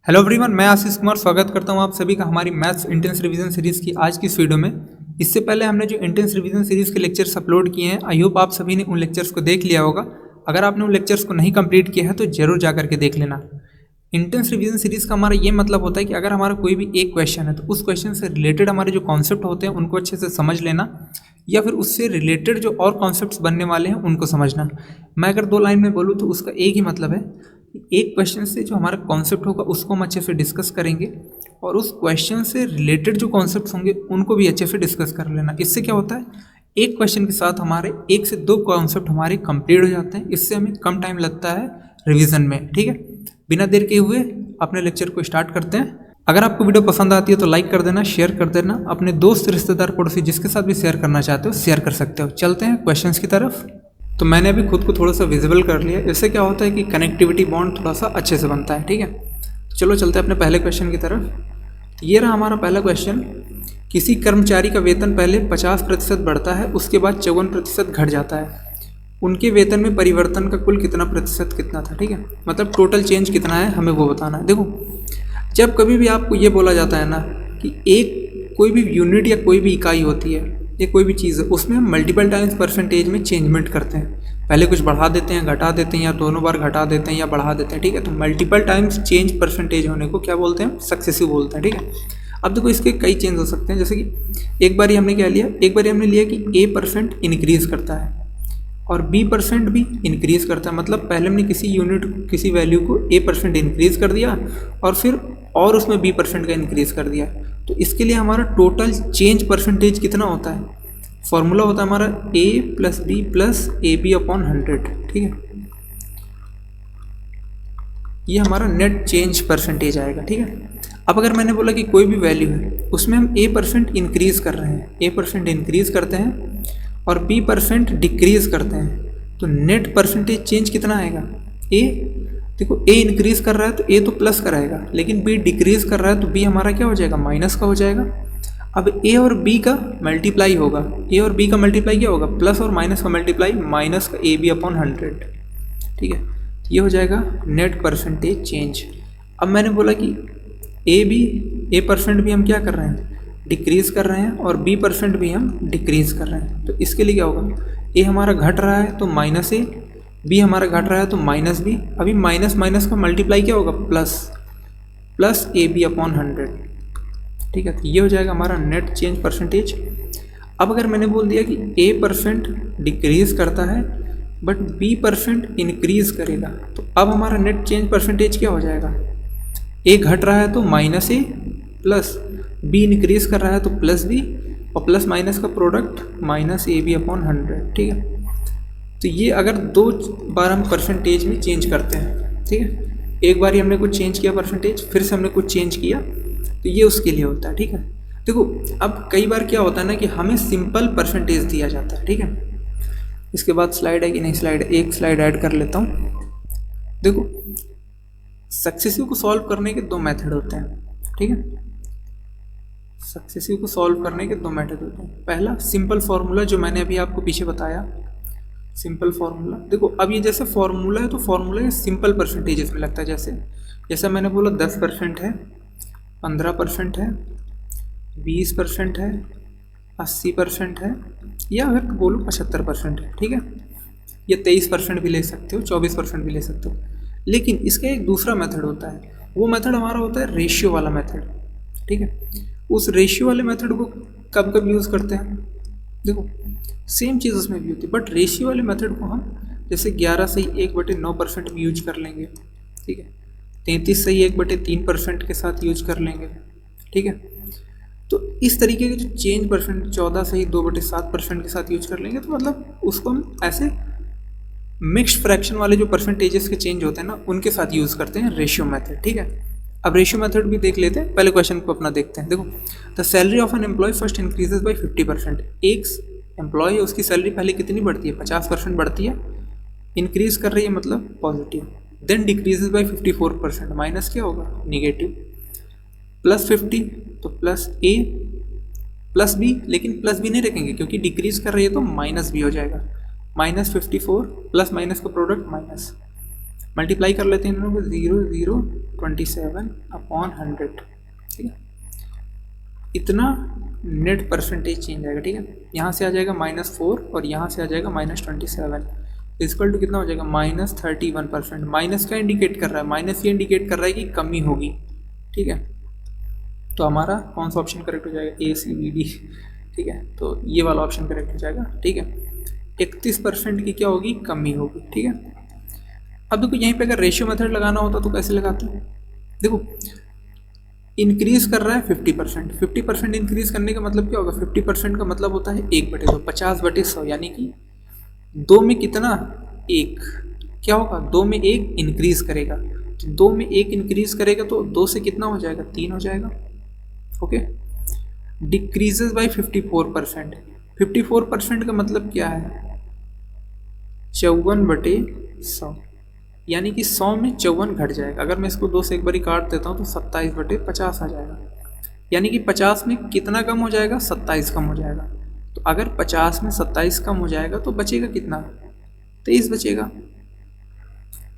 Hello everyone, मैं आशीष कुमार स्वागत करता हूं आप सभी का हमारी मैथ्स इंटेंस रिवीजन सीरीज़ की आज की इस वीडियो में। इससे पहले हमने जो इंटेंस रिवीजन सीरीज़ के लेक्चर्स अपलोड किए हैं, आई होप आप सभी ने उन लेक्चर्स को देख लिया होगा। अगर आपने उन लेक्चर्स को नहीं कंप्लीट किया है तो जरूर जा करके देख लेना। इंटेंस रिवीजन सीरीज़ का हमारा ये मतलब होता है कि अगर हमारा कोई भी एक क्वेश्चन है तो उस क्वेश्चन से रिलेटेड हमारे जो कॉन्सेप्ट होते हैं उनको अच्छे से समझ लेना, या फिर उससे रिलेटेड जो और कॉन्सेप्ट्स बनने वाले हैं उनको समझना। मैं अगर दो लाइन में बोलूँ तो उसका एक ही मतलब है, एक क्वेश्चन से जो हमारा कॉन्सेप्ट होगा उसको हम अच्छे से डिस्कस करेंगे और उस क्वेश्चन से रिलेटेड जो कॉन्सेप्ट्स होंगे उनको भी अच्छे से डिस्कस कर लेना। इससे क्या होता है, एक क्वेश्चन के साथ हमारे एक से दो कॉन्सेप्ट हमारे कंप्लीट हो जाते हैं। इससे हमें कम टाइम लगता है रिवीजन में। ठीक है, बिना देर के हुए अपने लेक्चर को स्टार्ट करते हैं। अगर आपको वीडियो पसंद आती है तो लाइक कर देना, शेयर कर देना, अपने दोस्त, रिश्तेदार, पड़ोसी जिसके साथ भी शेयर करना चाहते हो शेयर कर सकते हो। चलते हैं क्वेश्चंस की तरफ। तो मैंने अभी खुद को थोड़ा सा विजिबल कर लिया। इससे क्या होता है कि कनेक्टिविटी बॉन्ड थोड़ा सा अच्छे से बनता है। ठीक है, तो चलो चलते हैं अपने पहले क्वेश्चन की तरफ। ये रहा हमारा पहला क्वेश्चन। किसी कर्मचारी का वेतन पहले 50% बढ़ता है, उसके बाद 54% घट जाता है। उनके वेतन में परिवर्तन का कुल कितना प्रतिशत कितना था। ठीक है, मतलब टोटल चेंज कितना है हमें वो बताना है। देखो, जब कभी भी आपको ये बोला जाता है ना कि एक कोई भी यूनिट या कोई भी इकाई होती है या कोई भी चीज़ है, उसमें हम मल्टीपल टाइम्स परसेंटेज में चेंजमेंट करते हैं। पहले कुछ बढ़ा देते हैं, घटा देते हैं, या दोनों बार घटा देते हैं या बढ़ा देते हैं। ठीक है, तो मल्टीपल टाइम्स चेंज परसेंटेज होने को क्या बोलते हैं, सक्सेसिव बोलते हैं। ठीक है, अब देखो इसके कई चेंज हो सकते हैं। जैसे कि एक बार हमने क्या लिया, एक बार हमने लिया कि A% इंक्रीज़ करता है और B% भी इंक्रीज़ करता है। मतलब पहले हमने किसी यूनिट, किसी वैल्यू को A% इंक्रीज़ कर दिया और फिर और उसमें B% का इंक्रीज़ कर दिया। तो इसके लिए हमारा टोटल चेंज परसेंटेज कितना होता है, फॉर्मूला होता है हमारा A + B + AB/100। ठीक है, ये हमारा नेट चेंज परसेंटेज आएगा। ठीक है, अब अगर मैंने बोला कि कोई भी वैल्यू है उसमें हम A% इंक्रीज़ कर रहे हैं, A% इंक्रीज़ करते हैं और B% डिक्रीज़ करते हैं, तो नेट परसेंटेज चेंज कितना आएगा। A, देखो A इंक्रीज़ कर रहा है तो A तो प्लस कराएगा, लेकिन B डिक्रीज़ कर रहा है तो B हमारा क्या हो जाएगा, माइनस का हो जाएगा। अब A और B का मल्टीप्लाई होगा, A और B का मल्टीप्लाई क्या होगा, प्लस और माइनस का मल्टीप्लाई, माइनस का AB/100। ठीक है, ये हो जाएगा नेट परसेंटेज चेंज। अब मैंने बोला कि A% भी हम क्या कर रहे हैं, डिक्रीज़ कर रहे हैं और B% भी हम डिक्रीज़ कर रहे हैं। तो इसके लिए क्या होगा, A हमारा घट रहा है तो -A, B हमारा घट रहा है तो -B। अभी माइनस माइनस का मल्टीप्लाई क्या होगा, प्लस AB/100। ठीक है, तो ये हो जाएगा हमारा नेट चेंज परसेंटेज। अब अगर मैंने बोल दिया कि A% डिक्रीज़ करता है बट B% इंक्रीज़ करेगा, तो अब हमारा नेट चेंज परसेंटेज क्या हो जाएगा, A घट रहा है तो -A प्लस B इंक्रीज़ कर रहा है तो +B और प्लस माइनस का प्रोडक्ट -AB/100। ठीक है, तो ये अगर दो बार हम परसेंटेज में चेंज करते हैं, ठीक है, एक बार ही हमने कुछ चेंज किया परसेंटेज, फिर से हमने कुछ चेंज किया, तो ये उसके लिए होता है। ठीक है, देखो अब कई बार क्या होता है ना कि हमें सिंपल परसेंटेज दिया जाता है। ठीक है, इसके बाद स्लाइड है कि नहीं, स्लाइड, एक स्लाइड ऐड कर लेता हूँ। देखो, सक्सेसिव को सॉल्व करने के दो मेथड होते हैं। ठीक है, सक्सेसिव को सॉल्व करने के दो मेथड होते हैं। पहला सिंपल फार्मूला, जो मैंने अभी आपको पीछे बताया, सिंपल फार्मूला। देखो अब ये जैसे फार्मूला है तो फार्मूला सिंपल परसेंटेजेस में लगता है। जैसे मैंने बोला 10% है, 15% है, 20% है, 80% है, या फिर बोलो 75% है। ठीक है, या 23% भी ले सकते हो, 24% भी ले सकते हो। लेकिन इसका एक दूसरा मेथड होता है, वो मेथड हमारा होता है रेशियो वाला मेथड। ठीक है, उस रेशियो वाले मेथड को कब कब यूज़ करते हैं, देखो सेम चीज़ उसमें भी होती है, बट रेशियो वाले मेथड को हम जैसे 11/1/9% भी यूज कर लेंगे। ठीक है, 33/1/3% के साथ यूज कर लेंगे। ठीक है, तो इस तरीके के जो चेंज परसेंट 14/2/7% के साथ यूज कर लेंगे, तो मतलब उसको हम ऐसे मिक्स्ड फ्रैक्शन वाले जो परसेंटेजेस के चेंज होते हैं ना, उनके साथ यूज़ करते हैं रेशियो मेथड। ठीक है, अब रेशियो मेथड भी देख लेते हैं, पहले क्वेश्चन को अपना देखते हैं। देखो, द salary of an employee first increases by 50%। एक एम्प्लॉय है, उसकी सैलरी पहले कितनी बढ़ती है, 50% बढ़ती है, इंक्रीज कर रही है मतलब positive. Then decreases by 54%, minus क्या होगा, निगेटिव। +50 तो +A +B, लेकिन +B नहीं रखेंगे क्योंकि डिक्रीज कर रही है तो -B हो जाएगा। -54 प्लस माइनस का प्रोडक्ट माइनस। मल्टीप्लाई कर लेते हैं इन दोनों को, 0.027/100, ठीक है। इतना नेट परसेंटेज चेंज आएगा, ठीक है। यहाँ से आ जाएगा -4 और यहाँ से आ जाएगा -27, इक्वल टू कितना हो जाएगा -31%। माइनस क्या इंडिकेट कर रहा है, माइनस ये इंडिकेट कर रहा है कि कमी होगी, ठीक है। तो हमारा कौन सा ऑप्शन करेक्ट हो जाएगा, ACBD, ठीक है। तो ये वाला ऑप्शन करेक्ट हो जाएगा, ठीक है। 31% की क्या होगी, कमी होगी, ठीक है। अब देखो यहीं पे अगर रेशियो मेथड लगाना होता तो कैसे लगाते हैं, देखो इंक्रीज कर रहा है 50%, 50% इंक्रीज करने का मतलब क्या होगा, 50% का मतलब होता है 1/2, 50/100, यानी कि 2 में कितना, 1, क्या होगा, 2 में 1 इंक्रीज करेगा, तो 2 में 1 इंक्रीज करेगा तो 2 से कितना हो जाएगा, 3 हो जाएगा, ओके। डिक्रीजेज बाई 54%, 54% का मतलब क्या है, 54/100, यानी कि 100 में 54 घट जाएगा। अगर मैं इसको 2 से एक बारी काट देता हूँ तो 27/50 आ जाएगा, यानी कि 50 में कितना कम हो जाएगा, 27 कम हो जाएगा। तो अगर 50 में 27 कम हो जाएगा तो बचेगा कितना, 23 बचेगा,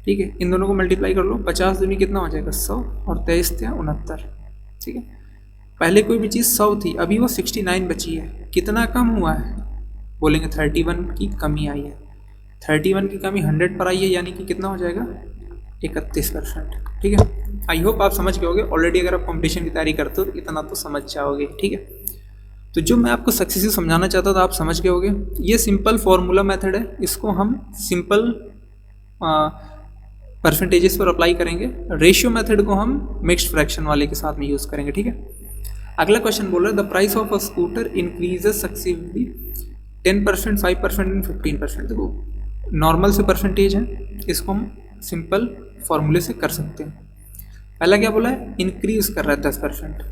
ठीक है। इन दोनों को मल्टीप्लाई कर लो, 50 दूनी कितना हो जाएगा 100 और 23 × 69, ठीक है। पहले कोई भी चीज़ 100 थी, अभी वो 69 बची है, कितना कम हुआ है, बोलेंगे 31 की कमी आई है, 31 की कमी 100 पर आई है, यानी कि कितना हो जाएगा 31%, ठीक है। आई होप आप समझ गए होगे, ऑलरेडी अगर आप कंपटीशन की तैयारी करते हो तो इतना तो समझ जाओगे, ठीक है। तो जो मैं आपको सक्सेसिव समझाना चाहता था आप समझ गए होगे। ये सिंपल फॉर्मूला मेथड है, इसको हम सिंपल परसेंटेजेस पर अप्लाई करेंगे। रेशियो मेथड को हम मिक्स्ड फ्रैक्शन वाले के साथ में यूज़ करेंगे, ठीक है। अगला क्वेश्चन बोल रहा है the price of a scooter increases successively 10%, 5% and 15%। देखो नॉर्मल से परसेंटेज है, इसको हम सिंपल फॉर्मूले से कर सकते हैं। पहला क्या बोला है, इंक्रीज कर रहा है 10%,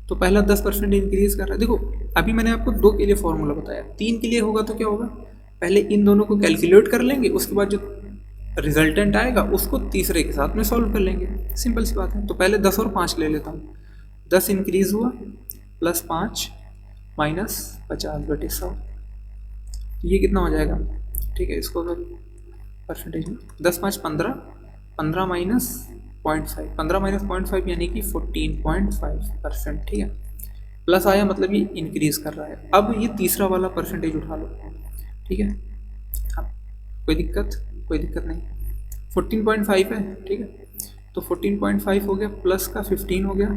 तो पहला 10% इंक्रीज कर रहा है। देखो अभी मैंने आपको 2 के लिए फॉर्मूला बताया, 3 के लिए होगा तो क्या होगा, पहले इन दोनों को कैलकुलेट कर लेंगे, उसके बाद जो रिजल्टेंट आएगा उसको तीसरे के साथ में सॉल्व कर लेंगे, सिंपल सी बात है। तो पहले 10 और 5 ले लेता हूँ, 10 इंक्रीज हुआ प्लस 5 माइनस 50/100, ये कितना हो जाएगा, ठीक है। इसको अगर परसेंटेज में 10 5 15, 15 माइनस 0.5, 15 माइनस 0.5 यानी कि 14.5%, ठीक है। प्लस आया मतलब ये इंक्रीज कर रहा है। अब ये तीसरा वाला परसेंटेज उठा लो, ठीक है। अब कोई दिक्कत नहीं, 14.5 है, ठीक है। तो 14.5 हो गया, प्लस का 15 हो गया।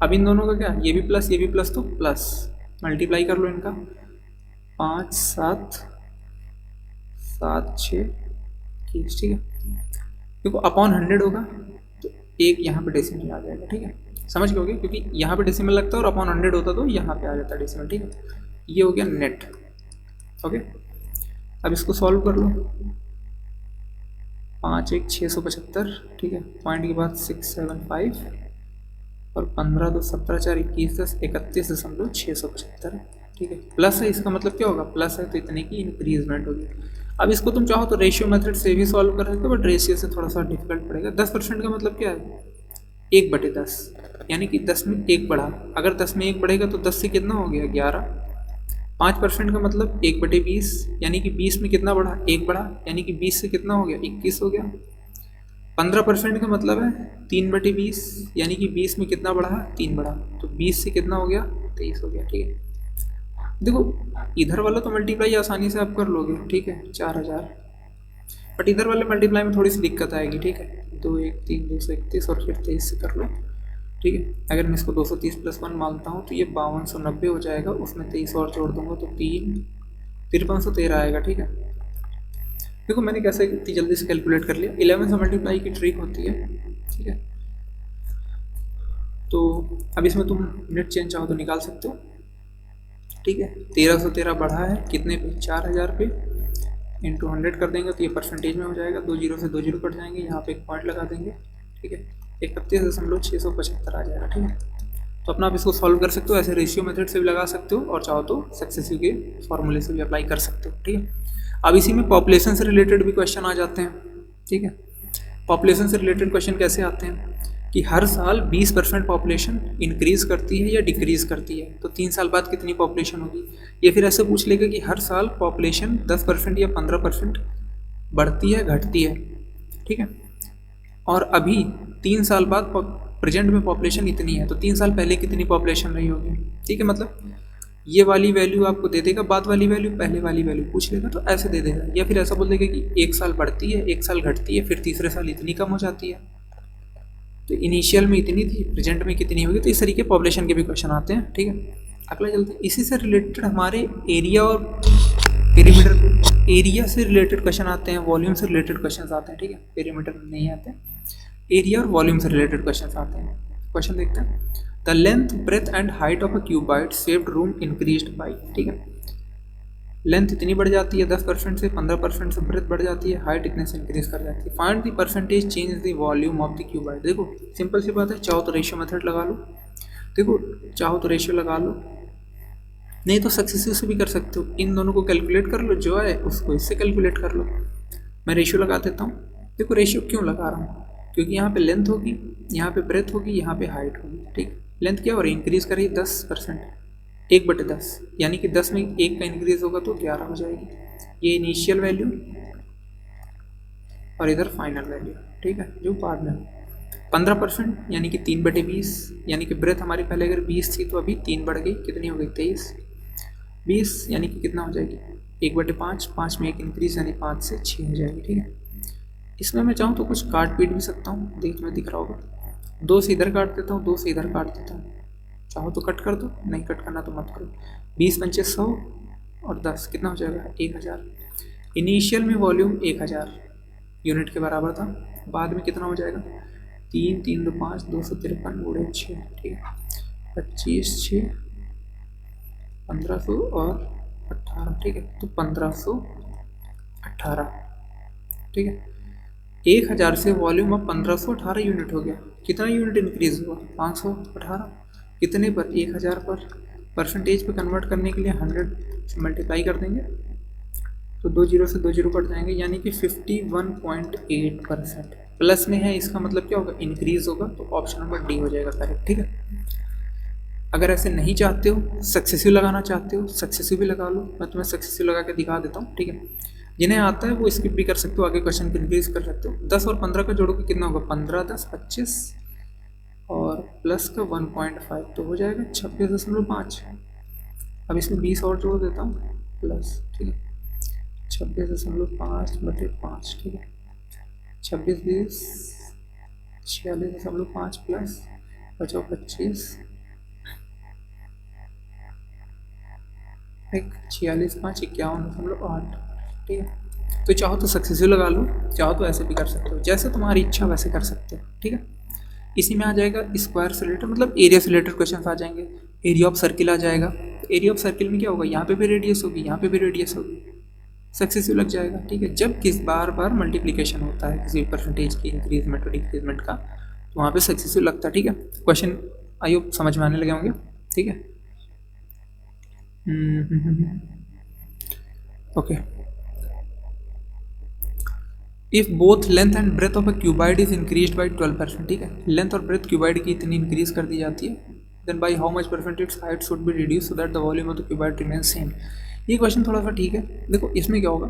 अब इन दोनों का क्या, ये भी प्लस तो प्लस, मल्टीप्लाई कर लो इनका, 5 7 7 6 21, ठीक है। देखो अपॉन 100 होगा तो एक यहाँ पे डेसिमल आ जाएगा, ठीक है। समझ गए, क्योंकि यहाँ पे डेसिमल लगता है और अपॉन 100 होता तो यहाँ पे आ जाता है डेसिमल, ठीक है। ये हो गया नेट, ओके। अब इसको सॉल्व कर लो, 5 1 675, ठीक है। पॉइंट के बाद 675 और 15 2 17 4 21 10 31.675, ठीक है। प्लस है, इसका मतलब क्या होगा, प्लस है तो इतने की इंक्रीजमेंट होगी। अब इसको तुम चाहो तो रेशियो मेथड से भी सॉल्व कर सकते हो, बट रेशियो से थोड़ा सा डिफिकल्ट पड़ेगा। 10% का मतलब क्या है, 1/10, यानी कि 10 में 1 बढ़ा। अगर 10 में 1 बढ़ेगा तो 10 से कितना हो गया 11। 5% का मतलब 1/20, यानी कि 20 में कितना बढ़ा, 1 बढ़ा, यानी कि 20 से कितना हो गया 21 हो गया। 15% का मतलब है 3/20, यानी कि 20 में कितना बढ़ा, 3 बढ़ा, तो 20 से कितना हो गया 23 हो गया, ठीक है। देखो इधर वाला तो मल्टीप्लाई आसानी से आप कर लोगे, ठीक है, 4000, बट इधर वाले मल्टीप्लाई में थोड़ी सी दिक्कत आएगी, ठीक है। 2 1 3 231 और फिर 23 से कर लो, ठीक है। अगर मैं इसको 230 + 1 मानता हूँ तो ये 5290 हो जाएगा, उसमें 23 और जोड़ दूंगा तो 3 5313 आएगा, ठीक है। देखो मैंने कैसे इतनी जल्दी से कैलकुलेट कर लिया, 11 से मल्टीप्लाई की ट्रिक होती है, ठीक है। तो अब इसमें तुम नेट चेंज चाहो तो निकाल सकते हो, ठीक है। 1313 बढ़ा है कितने पे, 4000 पे, इंटू 100 कर देंगे तो ये परसेंटेज में हो जाएगा। 2 0 से 2 0 कट जाएंगे, यहाँ पे एक पॉइंट लगा देंगे, ठीक है। 31.675 आ जाएगा, ठीक है। तो अपना आप इसको सॉल्व कर सकते हो, ऐसे रेशियो मेथड से भी लगा सकते हो और चाहो तो सक्सेसिव के फॉर्मूले से भी अप्लाई कर सकते हो, ठीक है। अब इसी में पॉपुलेशन से रिलेटेड भी क्वेश्चन आ जाते हैं, ठीक है। पॉपुलेशन से रिलेटेड क्वेश्चन कैसे आते हैं कि हर साल 20% पॉपुलेशन इंक्रीज करती है या डिक्रीज करती है, तो 3 साल बाद कितनी पॉपुलेशन होगी। ये फिर ऐसे पूछ लेगा कि हर साल पॉपुलेशन 10% या 15% बढ़ती है घटती है, ठीक है। और अभी 3 साल बाद प्रेजेंट में पॉपुलेशन इतनी है, तो 3 साल पहले कितनी पॉपुलेशन रही होगी। ठीक है, मतलब ये वाली वैल्यू आपको दे देगा, बाद वाली वैल्यू पहले वाली वैल्यू पूछ लेगा तो ऐसे दे देगा, या फिर ऐसा बोल देगा कि 1 साल बढ़ती है, 1 साल घटती है, फिर तीसरे साल इतनी कम हो जाती है, तो इनिशियल में इतनी थी, प्रेजेंट में कितनी होगी। तो इस तरीके पॉपुलेशन के भी क्वेश्चन आते हैं। ठीक है, अगला चलते हैं। इसी से रिलेटेड हमारे एरिया और पेरीमीटर, एरिया से रिलेटेड क्वेश्चन आते हैं, वॉल्यूम से रिलेटेड क्वेश्चन आते हैं। ठीक है, पेरीमीटर नहीं आते, एरिया और वॉल्यूम से रिलेटेड क्वेश्चन आते हैं। क्वेश्चन देखते हैं। The length, breadth and height of a cuboid shaped room increased by. ठीक है, लेंथ इतनी बढ़ जाती है 10% से, 15% से ब्रेथ बढ़ जाती है, हाइट इतने से इंक्रीज कर जाती है। Find the percentage change the volume of the cuboid. देखो सिंपल सी बात है, चाहो तो रेशियो मेथड लगा लो, देखो चाहो तो रेशियो लगा लो, नहीं तो सक्सेसिव से भी कर सकते हो। इन दोनों को कैलकुलेट कर लो, जो है उसको इससे कैलकुलेट कर लो। मैं रेशियो लगा देता हूँ। देखो रेशियो क्यों लगा रहा हूँ, क्योंकि यहाँ पे लेंथ होगी, यहाँ पे ब्रेथ होगी, यहाँ पे हाइट होगी। ठीक, लेंथ क्या हो रही है, इंक्रीज कर रही है 10%, 1/10, यानी कि 10 में 1 का इंक्रीज होगा तो 11 हो जाएगी। ये इनिशियल वैल्यू और इधर फाइनल वैल्यू। ठीक है, जो बाद में 15% यानी कि 3/20, यानी कि ब्रेथ हमारी पहले अगर 20 थी तो अभी 3 बढ़ गई, कितनी हो गई 23। 20 यानी कि कितना हो जाएगी 1/5, 5 में 1 इंक्रीज यानी 5 से 6 हो जाएगी। ठीक है, इसमें मैं चाहूँ तो कुछ काट पीट भी सकता हूँ, में दिख रहा होगा। 2 से इधर काट देता हूँ, 2 से इधर काट देता हूँ, चाहो तो कट कर दो, नहीं कट करना तो मत करो। 20 पंचे 100 और 10 कितना हो जाएगा 1000। इनिशियल में वॉल्यूम 1000 यूनिट के बराबर था, बाद में कितना हो जाएगा 3 3 2 5 253 गुणे 6। ठीक है, 25 6 1500 और 18। ठीक है, तो 1518। ठीक है, 1000 से वॉल्यूम अब 1518 यूनिट हो गया। कितना यूनिट इंक्रीज हुआ 518। कितने पर 1000 पर। परसेंटेज पे कन्वर्ट करने के लिए 100 से मल्टीप्लाई कर देंगे तो 2 जीरो से 2 जीरो कट जाएंगे, यानी कि 51.8%। प्लस में है, इसका मतलब क्या होगा इंक्रीज होगा, तो ऑप्शन नंबर डी हो जाएगा करेक्ट। ठीक है, अगर ऐसे नहीं चाहते हो, सक्सेसिव लगाना चाहते हो, सक्सेसिव भी लगा लो, मैं तुम्हें सक्सेसिव लगा के दिखा देता हूँ। ठीक है, जिन्हें आता है वो स्किप भी कर सकते हो, आगे क्वेश्चन को इंक्रीज कर सकते हो। 10 और 15 का जोड़ो कि कितना होगा 15 10 25 और प्लस का 1.5 तो हो जाएगा 26.5। अब इसमें 20 और जोड़ देता हूँ प्लस। ठीक है, 26.5/5। ठीक है, 26 20 46.5 प्लस बचाओ 25 46 5 51.8। ठीक है, तो चाहो तो सक्सेसिव लगा लो, चाहो तो ऐसे भी कर सकते हो, जैसे तुम्हारी इच्छा वैसे कर सकते हो। ठीक है, इसी में आ जाएगा स्क्वायर से रिलेटेड, मतलब एरिया से रिलेटेड क्वेश्चन आ जाएंगे। एरिया ऑफ सर्किल आ जाएगा, एरिया ऑफ सर्किल में क्या होगा, यहाँ पे भी रेडियस होगी, यहाँ पे भी रेडियस होगी, सक्सेसिव लग जाएगा। ठीक है, जब किस बार बार मल्टीप्लिकेशन होता है किसी परसेंटेज की इंक्रीजमेंट और डिक्रीजमेंट का, तो वहाँ पे सक्सेसिव लगता है। ठीक है, क्वेश्चन आई होप समझ में आने लगे होंगे। ठीक है, okay. If both length and breadth of a cuboid is increased by 12%। ठीक है, लेंथ और ब्रेथ क्यूबाइड की इतनी इंक्रीज कर दी जाती है, then by how much percentage height should be reduce so that the volume of the cuboid remain same. ये क्वेश्चन थोड़ा सा ठीक है। देखो इसमें क्या होगा,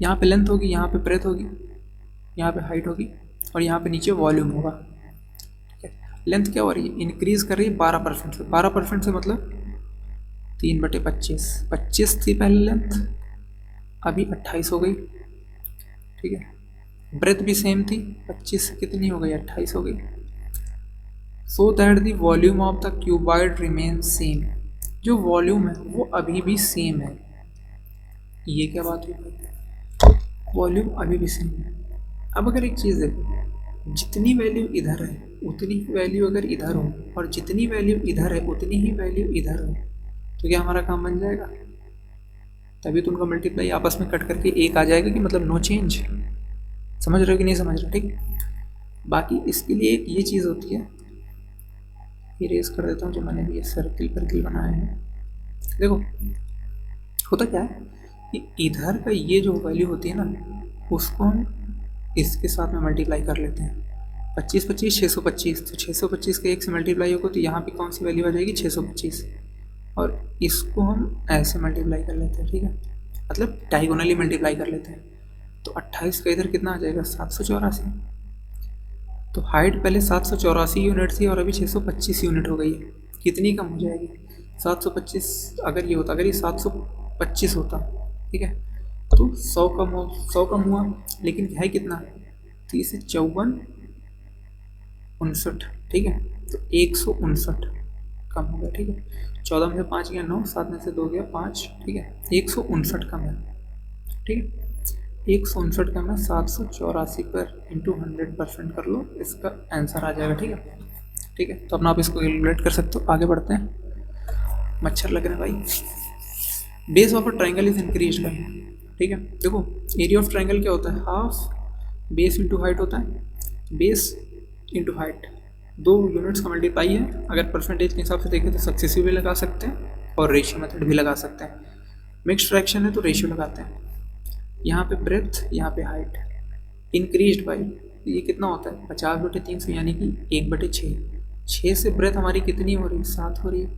यहाँ पे लेंथ होगी, यहाँ पे ब्रेथ होगी, यहाँ पे हाइट होगी और यहाँ पे नीचे वॉल्यूम होगा। ठीक है, लेंथ क्या हो रही है, इंक्रीज कर रही है 12% से। 12% से मतलब 3/25। 25 थी पहले लेंथ, अभी 28 हो गई। ठीक है, ब्रेथ भी सेम थी, 25 से कितनी हो गई 28 हो गई। सो that the volume of the cuboid remain same. जो वॉल्यूम है वो अभी भी सेम है। ये क्या बात हुई, वॉल्यूम अभी भी सेम है। अब अगर एक चीज़ देखो, जितनी वैल्यू इधर है उतनी ही वैल्यू अगर इधर हो और जितनी वैल्यू इधर है उतनी ही वैल्यू इधर हो, तो क्या हमारा काम बन जाएगा। तभी तो उनका मल्टीप्लाई आपस में कट करके एक आ जाएगा कि मतलब नो चेंज। समझ रहे हो कि नहीं समझ रहे। ठीक, बाकी इसके लिए एक ये चीज़ होती है, इरेज कर देता हूँ जो मैंने भी ये सर्किल बनाए हैं। देखो होता क्या है कि इधर का ये जो वैल्यू होती है ना, उसको हम इसके साथ में मल्टीप्लाई कर लेते हैं। 25 25 625, तो 625 का 1 से मल्टीप्लाई होगा तो यहाँ पे कौन सी वैल्यू आ जाएगी 625, और इसको हम ऐसे मल्टीप्लाई कर लेते हैं। ठीक है, मतलब डायगोनली मल्टीप्लाई कर लेते हैं, तो 28 का इधर कितना आ जाएगा 784। तो हाइट पहले 784 यूनिट थी और अभी 625 यूनिट हो गई है। कितनी कम हो जाएगी? 725 अगर ये होता, अगर ये 725 होता, ठीक है, तो 100 कम हुआ, लेकिन है कितना? 30 से 54 59, ठीक है, तो 159 कम हो गया, ठीक है। 14 में से 5 गया 9, 7 में से 2 गया 5, ठीक है, 159 कम है, ठीक है। 159 कम है 784 पर इंटू 100% कर लो, इसका आंसर आ जाएगा, ठीक है। ठीक है, तो अपना आप इसको कैलकुलेट कर सकते हो। आगे बढ़ते हैं, मच्छर लग रहे हैं भाई। Base of a triangle is increase by, ठीक है, देखो एरिया ऑफ ट्राइंगल क्या होता है? हाफ बेस इंटू हाइट होता है, बेस इंटू हाइट, दो यूनिट्स का मल्टीप्लाई है। अगर परसेंटेज के हिसाब से देखें तो सक्सेसिव भी लगा सकते हैं और रेशियो मेथड भी लगा सकते हैं। मिक्स्ड फ्रैक्शन है तो रेशियो लगाते हैं। यहाँ पे ब्रेथ, यहाँ पे हाइट, इंक्रीज्ड बाई, ये कितना होता है? 50/300 यानी कि 1/6। 6 से ब्रेथ हमारी कितनी हो रही है? 7 हो रही है,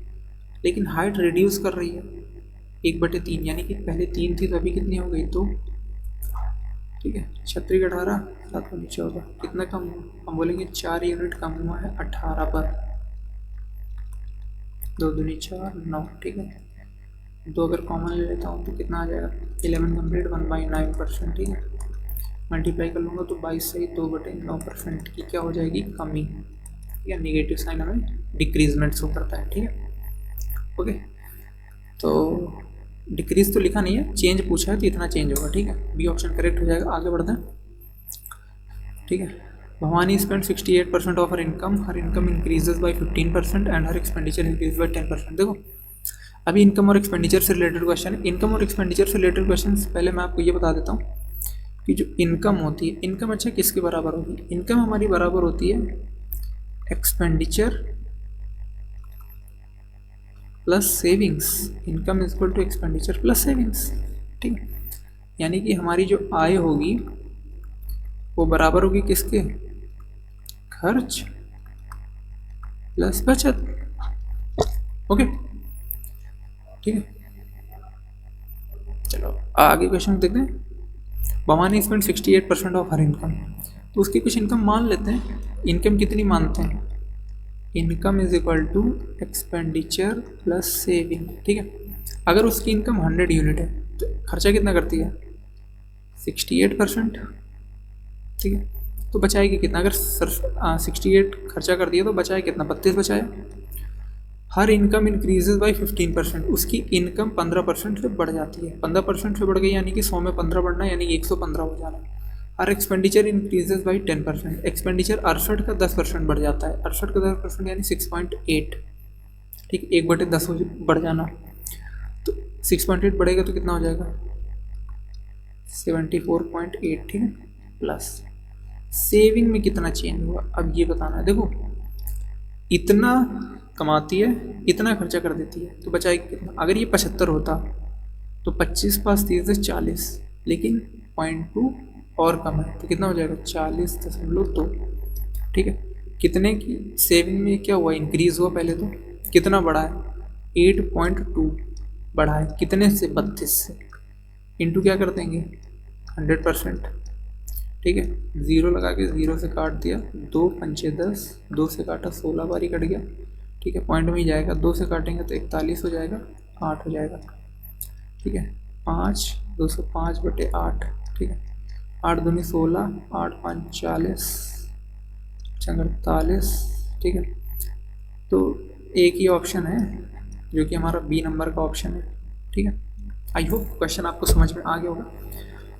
लेकिन हाइट रिड्यूस कर रही है 1/3, यानी कि पहले 3 थी तो अभी कितनी हो गई? 2, ठीक है। 36 18, 7 को 14, कितना कम हुआ? हम बोलेंगे 4 यूनिट कम हुआ है 18 पर, 2 दूनी 4 9, ठीक है। 2 अगर कॉमन ले लेता हूँ तो कितना आ जाएगा? 11 कंप्लीट 1/9%, ठीक है। मल्टीप्लाई कर लूँगा तो 22 से 2/9% की क्या हो जाएगी? कमी, या नेगेटिव साइन हमें डिक्रीजमेंट शो करता है, ठीक है। ओके, तो डिक्रीज तो लिखा नहीं है, चेंज पूछा है तो इतना चेंज होगा, ठीक है। बी ऑप्शन करेक्ट हो जाएगा। आगे बढ़ते हैं, ठीक है। Bhavani spend 68% of her income increases by 15% and her expenditure increase by 10%। देखो अभी इनकम और एक्सपेंडिचर से रिलेटेड क्वेश्चन है। इनकम और एक्सपेंडिचर से रिलेटेड क्वेश्चन पहले मैं आपको ये बता देता हूँ कि जो इनकम होती है, इनकम अच्छा किसके बराबर होगी? इनकम हमारी बराबर होती है expenditure plus savings. Income is equal to expenditure plus savings, ठीक है। यानी कि हमारी जो आय होगी वो बराबर होगी किसके? खर्च प्लस बचत, ओके, ठीक है। चलो आगे क्वेश्चन देखते हैं। Bhavani spend 68% of her income, तो उसकी कुछ इनकम मान लेते हैं। इनकम कितनी मानते हैं? Income is equal to expenditure plus saving, ठीक है। अगर उसकी इनकम 100 यूनिट है तो खर्चा कितना करती है? 68%, ठीक है। तो बचाएगी कितना? अगर सिर्फ 68 खर्चा कर दिया तो बचाए कितना? 32 बचाए। हर इनकम इंक्रीजेज बाई 15%, उसकी इनकम 15% से बढ़ जाती है। 15% से बढ़ गई यानी कि 100 में 15 बढ़ना, यानी कि 115 हो जाना। हर एक्सपेंडिचर इंक्रीजेज बाई 10%, एक्सपेंडिचर 68 का 10% बढ़ जाता है। 68 का 10% यानी 6.8, ठीक, 1/10 बढ़ जाना। तो 6.8 बढ़ेगा तो कितना हो जाएगा? 74.8, ठीक है। प्लस सेविंग में कितना चेंज हुआ, अब ये बताना है। देखो इतना कमाती है, इतना खर्चा कर देती है, तो बचाएगी कितना? अगर ये 75 होता तो 25 पास 30 से 40, लेकिन 0.2 और कम है तो कितना हो जाएगा? 40.2, ठीक है। कितने की सेविंग में क्या हुआ? इंक्रीज हुआ। पहले तो कितना बढ़ा है? 8.2 बढ़ा है, कितने से? 32 से। इंटू क्या कर देंगे? 100%, ठीक है। 0 लगा के 0 से काट दिया, 2 पंचे 10, 2 से काटा 16 बारी कट गया, ठीक है। पॉइंट में ही जाएगा, 2 से काटेंगे तो 41 हो जाएगा, 8 हो जाएगा, ठीक है। 5 205/8, ठीक है। 8 दूनी 16, 8 5 40, 48, ठीक है। तो एक ही ऑप्शन है जो कि हमारा बी नंबर का ऑप्शन है, ठीक है। आई होप क्वेश्चन आपको समझ में आ गया होगा।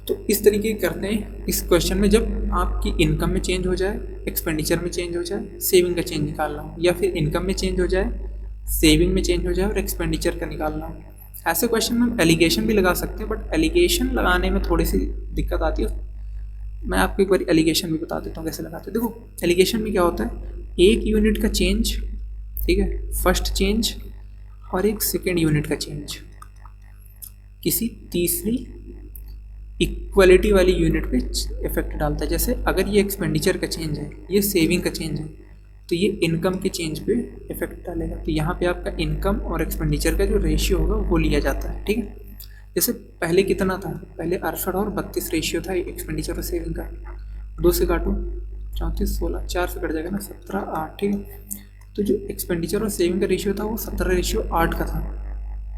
तो इस तरीके करते हैं इस क्वेश्चन में, जब आपकी इनकम में चेंज हो जाए, एक्सपेंडिचर में चेंज हो जाए, सेविंग का चेंज निकालना हो, या फिर इनकम में चेंज हो जाए, सेविंग में चेंज हो जाए और एक्सपेंडिचर का निकालना हो। ऐसे क्वेश्चन में हम एलिगेशन भी लगा सकते हैं, बट एलिगेशन लगाने में थोड़ी सी दिक्कत आती है। मैं आपको एक बार एलिगेशन भी बता देता हूँ कैसे लगाते हैं। देखो एलिगेशन में क्या होता है, एक यूनिट का चेंज, ठीक है, फर्स्ट चेंज, और एक सेकेंड यूनिट का चेंज किसी तीसरी इक्वलिटी वाली यूनिट पे इफेक्ट डालता है। जैसे अगर ये एक्सपेंडिचर का चेंज है, ये सेविंग का चेंज है, तो ये इनकम के चेंज पे इफेक्ट डालेगा। तो यहाँ पे आपका इनकम और एक्सपेंडिचर का जो रेशियो होगा वो लिया जाता है, ठीक है। जैसे पहले कितना था? पहले 68 और 32 रेशियो था एक्सपेंडिचर और सेविंग का। 2 से काटो 34 16 4 से कट जाएगा ना, 17 8, ठीक है। तो जो एक्सपेंडिचर और सेविंग का रेशियो था वो 17:8 का था,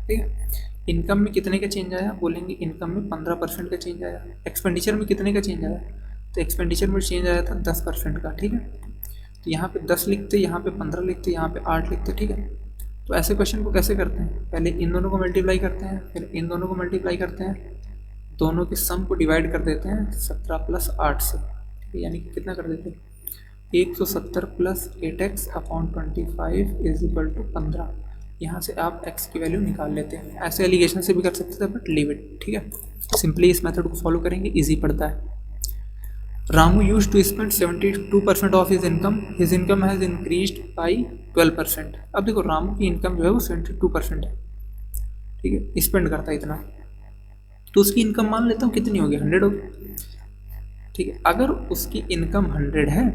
ठीक है। इनकम में कितने का चेंज आया, बोलेंगे इनकम में 15% का चेंज आया। एक्सपेंडिचर में कितने का चेंज आया, तो एक्सपेंडिचर में चेंज आया था 10% का, ठीक है। तो यहाँ पे 10 लिखते, यहाँ पे 15 लिखते, यहाँ पे 8 लिखते, ठीक है। तो ऐसे क्वेश्चन को कैसे करते हैं, पहले इन दोनों को मल्टीप्लाई करते हैं, फिर इन दोनों को मल्टीप्लाई करते हैं, दोनों के सम को डिवाइड कर देते हैं 17 + 8 से, ठीक है। यानी कि कितना कर देते हैं, 170 + 8x अपॉन 25 = 15। यहाँ से आप x की वैल्यू निकाल लेते हैं। ऐसे एलिगेशन से भी कर सकते थे, बट लीव इट, ठीक है। सिंपली इस मेथड को फॉलो करेंगे, इजी पड़ता है। Ramu use to spend 72% of his income has increased by 12%। अब देखो रामू की इनकम जो है वो 72% है, ठीक है, स्पेंड करता है इतना, तो उसकी इनकम मान लेता हूँ कितनी होगी, 100 होगी, ठीक है। अगर उसकी इनकम 100 है,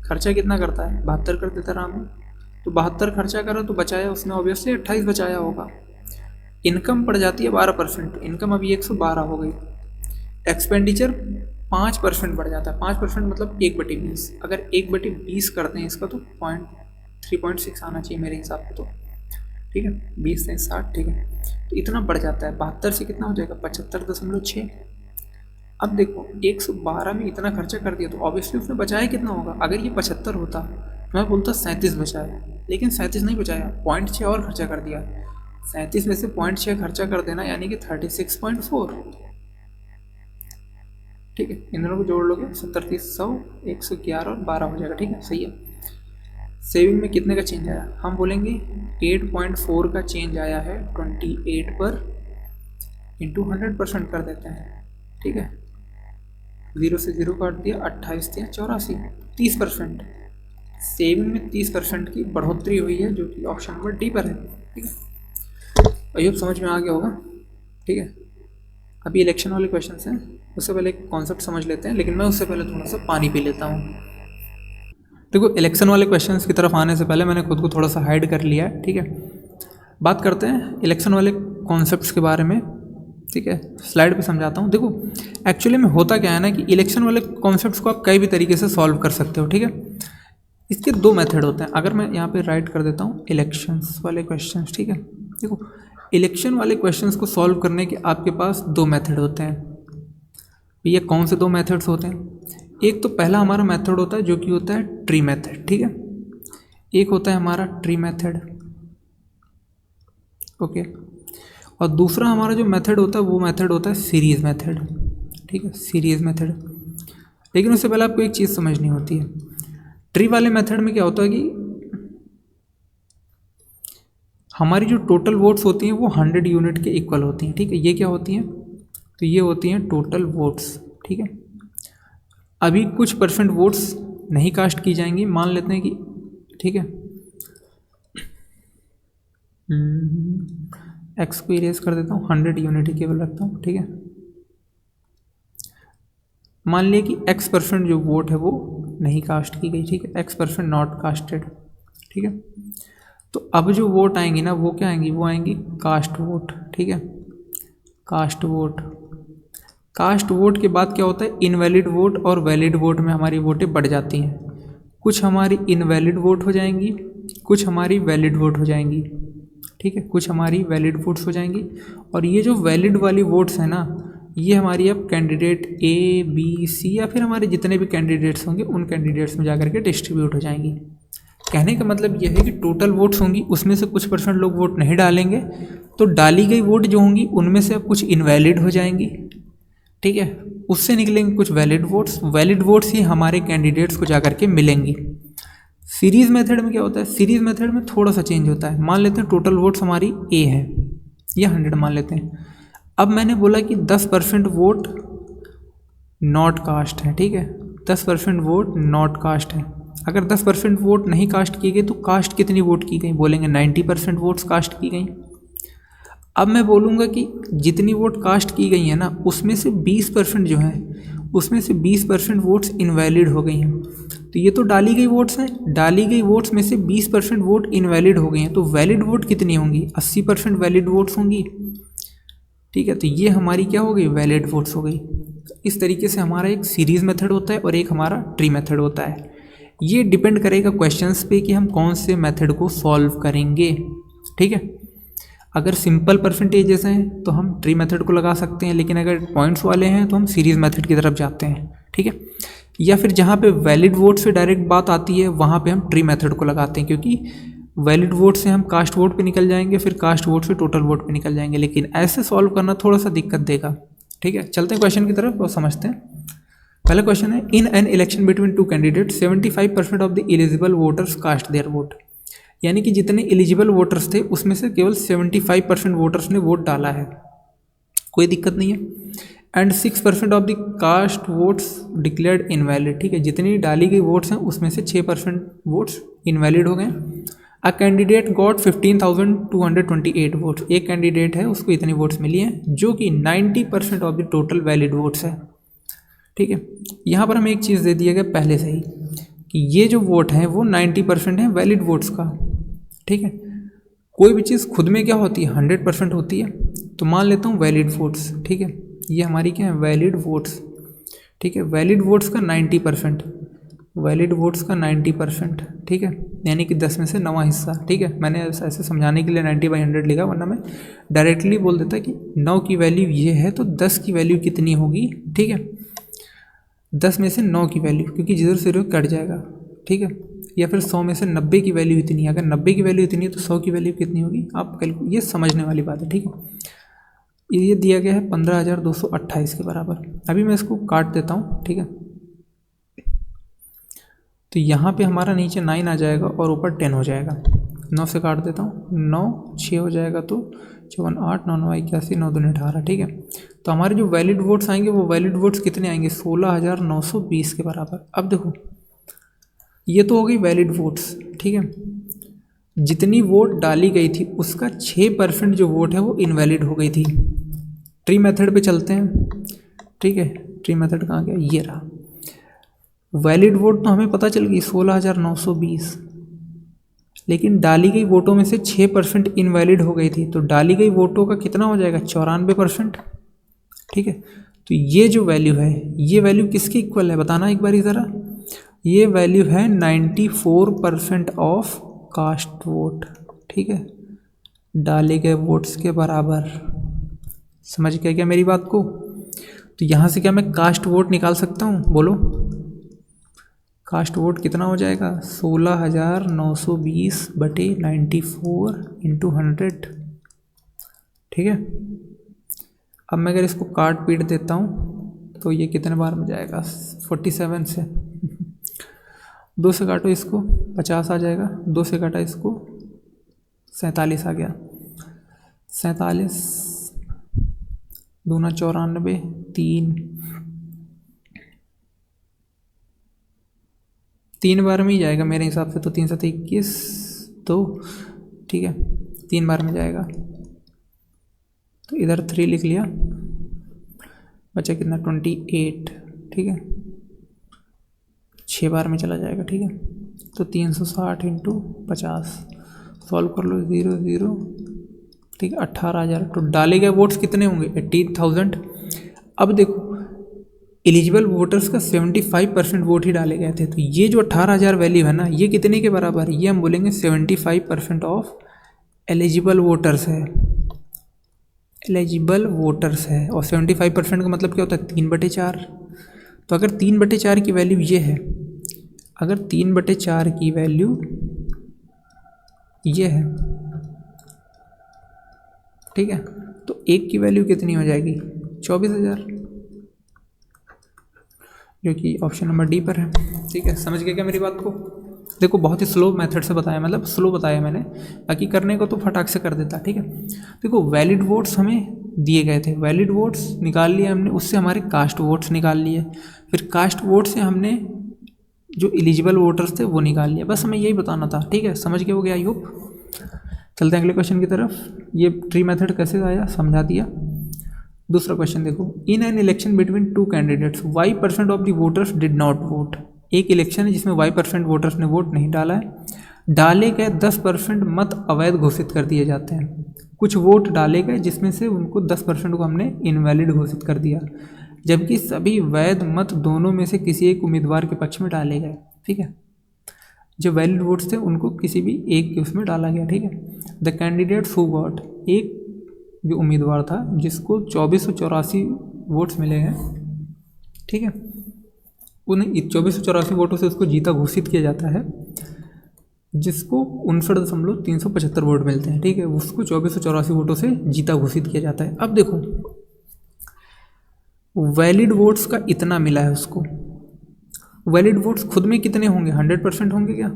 खर्चा कितना करता है, 72 कर देता रामू, तो 72 खर्चा करा तो बचाया उसने ऑब्वियसली 28 बचाया होगा। इनकम पड़ जाती है 12%, इनकम अभी 112 हो गई। एक्सपेंडिचर 5% बढ़ जाता है, 5% मतलब 1/20। अगर 1/20 करते हैं इसका तो 3.6 आना चाहिए मेरे हिसाब से, तो ठीक है, 20 से 60, ठीक है। तो इतना बढ़ जाता है, 72 से कितना हो जाएगा, 75.6। अब देखो 112 में इतना खर्चा कर दिया तो ऑब्वियसली उसने बचाया कितना होगा। अगर ये 75 होता, मैं बोलता 37 बचाया, लेकिन 37 नहीं बचाया, 0.6 और खर्चा कर दिया। 37 में से 0.6 खर्चा कर देना यानी कि 36.4, ठीक है। इन दोनों को जोड़ लोगे 70 30 100 111 और 12 हो जाएगा, ठीक है, सही है। सेविंग में कितने का चेंज आया, हम बोलेंगे 8.4 का चेंज आया है 28 पर, इंटू 100% कर देते हैं, ठीक है। 0 से 0 काट दिया, 28 दिया 84, 30%। सेविंग में 30% की बढ़ोतरी हुई है, जो कि ऑप्शन नंबर डी पर है, ठीक है। आइए समझ में आ गया होगा, ठीक है। अभी इलेक्शन वाले क्वेश्चन हैं, उससे पहले एक कॉन्सेप्ट समझ लेते हैं, लेकिन मैं उससे पहले थोड़ा सा पानी पी लेता हूँ। देखो इलेक्शन वाले क्वेश्चंस की तरफ आने से पहले मैंने खुद को थोड़ा सा हाइड कर लिया है, ठीक है। बात करते हैं इलेक्शन वाले कॉन्सेप्ट्स के बारे में, ठीक है। स्लाइड पे समझाता हूँ। देखो एक्चुअली में होता क्या है ना कि इलेक्शन वाले कॉन्सेप्ट्स को आप कई भी तरीके से सॉल्व कर सकते हो, ठीक है। इसके 2 मेथड होते हैं। अगर मैं यहाँ पे राइट कर देता हूँ इलेक्शंस वाले क्वेश्चंस, ठीक है। देखो इलेक्शन वाले क्वेश्चंस को सॉल्व करने के आपके पास 2 मेथड होते हैं। भैया कौन से 2 मेथड्स होते हैं, एक तो पहला हमारा मेथड होता है जो कि होता है ट्री मेथड, ठीक है। एक होता है हमारा ट्री मेथड, ओके। और दूसरा हमारा जो मेथड होता है वो मेथड होता है सीरीज़ मेथड, ठीक है, सीरीज़ मेथड। लेकिन उससे पहले आपको एक चीज़ समझनी होती है। ट्री वाले मेथड में क्या होता है कि हमारी जो टोटल वोट्स होती हैं वो 100 यूनिट के इक्वल होती हैं, ठीक है। ये क्या होती हैं, तो ये होती हैं टोटल वोट्स, ठीक है। अभी कुछ % वोट्स नहीं कास्ट की जाएंगी, मान लेते हैं कि, ठीक है, एक्स को इरेज कर देता हूँ, 100 यूनिट ही केवल रखता हूँ, ठीक है। मान लिया कि x% जो वोट है वो नहीं कास्ट की गई, ठीक है, x% नॉट कास्टेड, ठीक है। तो अब जो वोट आएंगी ना वो क्या आएंगी, वो आएंगी कास्ट वोट, ठीक है, कास्ट वोट। कास्ट वोट के बाद क्या होता है, इनवैलिड वोट और वैलिड वोट में हमारी वोटें बढ़ जाती हैं। कुछ हमारी इनवैलिड वोट हो जाएंगी, कुछ हमारी वैलिड वोट हो जाएंगी, ठीक है, कुछ हमारी वैलिड वोट्स हो जाएंगी। और ये जो वैलिड वाली वोट्स हैं ना, ये हमारी अब कैंडिडेट A B C या फिर हमारे जितने भी कैंडिडेट्स होंगे उन कैंडिडेट्स में जाकर के डिस्ट्रीब्यूट हो जाएंगी। कहने का मतलब यह है कि टोटल वोट्स होंगी, उसमें से कुछ % लोग वोट नहीं डालेंगे, तो डाली गई वोट जो होंगी उनमें से अब कुछ इनवैलिड हो जाएंगी, ठीक है, उससे निकलेंगे कुछ वैलिड वोट्स। वैलिड वोट्स ही हमारे कैंडिडेट्स को जाकर के मिलेंगी। सीरीज़ मेथड में क्या होता है, सीरीज़ मेथड में थोड़ा सा चेंज होता है। मान लेते हैं टोटल वोट्स हमारी A है, या 100 मान लेते हैं। अब मैंने बोला कि 10% वोट नॉट कास्ट है, ठीक है, 10% वोट नॉट कास्ट है। अगर 10% वोट नहीं कास्ट की गई तो कास्ट कितनी वोट की गई, बोलेंगे 90% वोट्स कास्ट की गई। अब मैं बोलूँगा कि जितनी वोट कास्ट की गई है ना उसमें से 20% जो है, उसमें से 20% वोट्स इनवैलिड हो गई हैं। तो ये तो डाली गई वोट्स हैं, डाली गई वोट्स में से 20% वोट इनवैलिड हो गई हैं, तो वैलिड वोट कितनी होंगी, 80% वैलिड वोट्स होंगी, ठीक है। तो ये हमारी क्या हो गई, वैलिड वोट्स हो गई। इस तरीके से हमारा एक सीरीज मेथड होता है और एक हमारा ट्री मेथड होता है। ये डिपेंड करेगा क्वेश्चंस पे कि हम कौन से मेथड को सॉल्व करेंगे। ठीक है, अगर सिंपल परसेंटेजेस हैं तो हम ट्री मेथड को लगा सकते हैं, लेकिन अगर पॉइंट्स वाले हैं तो हम सीरीज मेथड की तरफ जाते हैं। ठीक है, या फिर जहाँ पे वैलिड वोट से डायरेक्ट बात आती है वहाँ पे हम ट्री मेथड को लगाते हैं, क्योंकि वैलिड वोट से हम कास्ट वोट पे निकल जाएंगे, फिर कास्ट वोट से टोटल वोट पे निकल जाएंगे, लेकिन ऐसे सॉल्व करना थोड़ा सा दिक्कत देगा। ठीक है, चलते हैं क्वेश्चन की तरफ और समझते हैं। पहला क्वेश्चन है, in an election between two candidate 75% of the eligible voters cast their vote. यानी कि जितने एलिजिबल वोटर्स थे उसमें से केवल 75% वोटर्स ने वोट डाला है, कोई दिक्कत नहीं है। And 6% of the cast votes declared invalid. ठीक है, जितनी डाली गई वोट्स हैं उसमें से 6% वोट्स इनवैलिड हो गए। A candidate got 15,228 votes. एक कैंडिडेट है उसको इतनी वोट्स मिली हैं जो कि 90% of the total valid votes है। ठीक है, यहाँ पर हमें एक चीज़ दे दिया गया पहले से ही कि ये जो वोट है वो 90% है वैलिड वोट्स का। ठीक है, कोई भी चीज़ खुद में क्या होती है 100% होती है, तो मान लेता हूँ वैलिड वोट्स। ठीक है, ये हमारी क्या है वैलिड वोट्स। ठीक है, वैलिड वोट्स का 90%, वैलिड वोट्स का 90%। ठीक है, यानी कि 10 में से 9वां हिस्सा। ठीक है, मैंने ऐसे समझाने के लिए 90/100 लिखा, वरना मैं डायरेक्टली बोल देता कि 9 की वैल्यू ये है तो 10 की वैल्यू कितनी होगी। ठीक है, 10 में से 9 की वैल्यू, क्योंकि 0 से 0 कट जाएगा। ठीक है, या फिर 100 में से 90 की वैल्यू इतनी है। अगर 90 की वैल्यू इतनी है तो 100 की वैल्यू कितनी होगी, आप ये समझने वाली बात है। ठीक है, ये दिया गया है 15,228 के बराबर। अभी मैं इसको काट देता हूँ। ठीक है, तो यहाँ पे हमारा नीचे 9 आ जाएगा और ऊपर 10 हो जाएगा। 9 से काट देता हूँ, 9 6 हो जाएगा तो 54 8 9 9 81 9 2 18। ठीक है, तो हमारे जो वैलिड वोट्स आएंगे वो वैलिड वोट्स कितने आएंगे 16,920 के बराबर। अब देखो ये तो हो गई वैलिड वोट्स। ठीक है, जितनी वोट डाली गई थी उसका 6% जो वोट है वो इनवैलिड हो गई थी। ट्री मेथड पे चलते हैं। ठीक है, ट्री मेथड कहाँ गया, ये रहा। वैलिड वोट तो हमें पता चल गई 16,920, लेकिन डाली गई वोटों में से 6% इनवैलिड हो गई थी, तो डाली गई वोटों का कितना हो जाएगा 94%। ठीक है, तो ये जो वैल्यू है ये वैल्यू किसके इक्वल है बताना एक बार ज़रा। ये वैल्यू है 94% ऑफ कास्ट वोट। ठीक है, डाले गए वोट्स के बराबर। समझ गए क्या मेरी बात को। तो यहाँ से क्या मैं कास्ट वोट निकाल सकता हूँ, बोलो कास्ट वोट कितना हो जाएगा 16,920/94 × 100। ठीक है, अब मैं अगर इसको काट पीट देता हूँ तो ये कितने बार में जाएगा 47 से। 2 से काटो इसको 50 आ जाएगा, 2 से काटा इसको 47 आ गया। 47 दूना 94 तीन बार में ही जाएगा मेरे हिसाब से, तो 3 7 21 तो ठीक है 3 बार में जाएगा। तो इधर 3 लिख लिया, बचा कितना 28। ठीक है, 6 बार में चला जाएगा। ठीक है, तो 360 × 50 सॉल्व कर लो 0 0। ठीक है, 18,000। तो डाले गए वोट्स कितने होंगे 18,000। अब देखो एलिजिबल वोटर्स का 75% वोट ही डाले गए थे, तो ये जो 18,000 वैल्यू है ना ये कितने के बराबर है, ये हम बोलेंगे 75% ऑफ एलिजिबल वोटर्स है। एलिजिबल वोटर्स है, और 75% का मतलब क्या होता है 3/4। तो अगर 3/4 की वैल्यू ये है, अगर 3/4 की वैल्यू ये है, ठीक है, तो 1 की वैल्यू कितनी हो जाएगी 24,000, जो कि ऑप्शन नंबर डी पर है। ठीक है, समझ गए क्या मेरी बात को। देखो बहुत ही स्लो मेथड से बताया, मतलब स्लो बताया मैंने, बाकी करने को तो फटाक से कर देता। ठीक है, देखो वैलिड वोट्स हमें दिए गए थे, वैलिड वोट्स निकाल लिए हमने, उससे हमारे कास्ट वोट्स निकाल लिए, फिर कास्ट वोट से हमने जो एलिजिबल वोटर्स थे वो निकाल लिए। बस हमें यही बताना था। ठीक है, समझ के हो गया आई होप। चलते हैं अगले क्वेश्चन की तरफ। ये ट्री मेथड कैसे आया समझा दिया। दूसरा क्वेश्चन देखो, इन an election between two candidates y% of the voters did not vote. एक इलेक्शन है जिसमें y% वोटर्स ने वोट नहीं डाला है, डाले गए 10% मत अवैध घोषित कर दिए जाते हैं। कुछ वोट डाले गए जिसमें से उनको 10% को हमने इनवैलिड घोषित कर दिया। जबकि सभी वैध मत दोनों में से किसी एक उम्मीदवार के पक्ष में डाले गए। ठीक है, जो वैलिड वोट्स थे उनको किसी भी एक के उसमें डाला गया। ठीक है, द कैंडिडेट्स हु गॉट, एक जो उम्मीदवार था जिसको 2484 वोट्स मिले हैं, ठीक है, उन्हें 2484 वोटों से उसको जीता घोषित किया जाता है, जिसको 59.375 वोट मिलते हैं। ठीक है, उसको 2484 वोटों से जीता घोषित किया जाता है। अब देखो वैलिड वोट्स का इतना मिला है उसको, वैलिड वोट्स खुद में कितने होंगे, 100% होंगे क्या?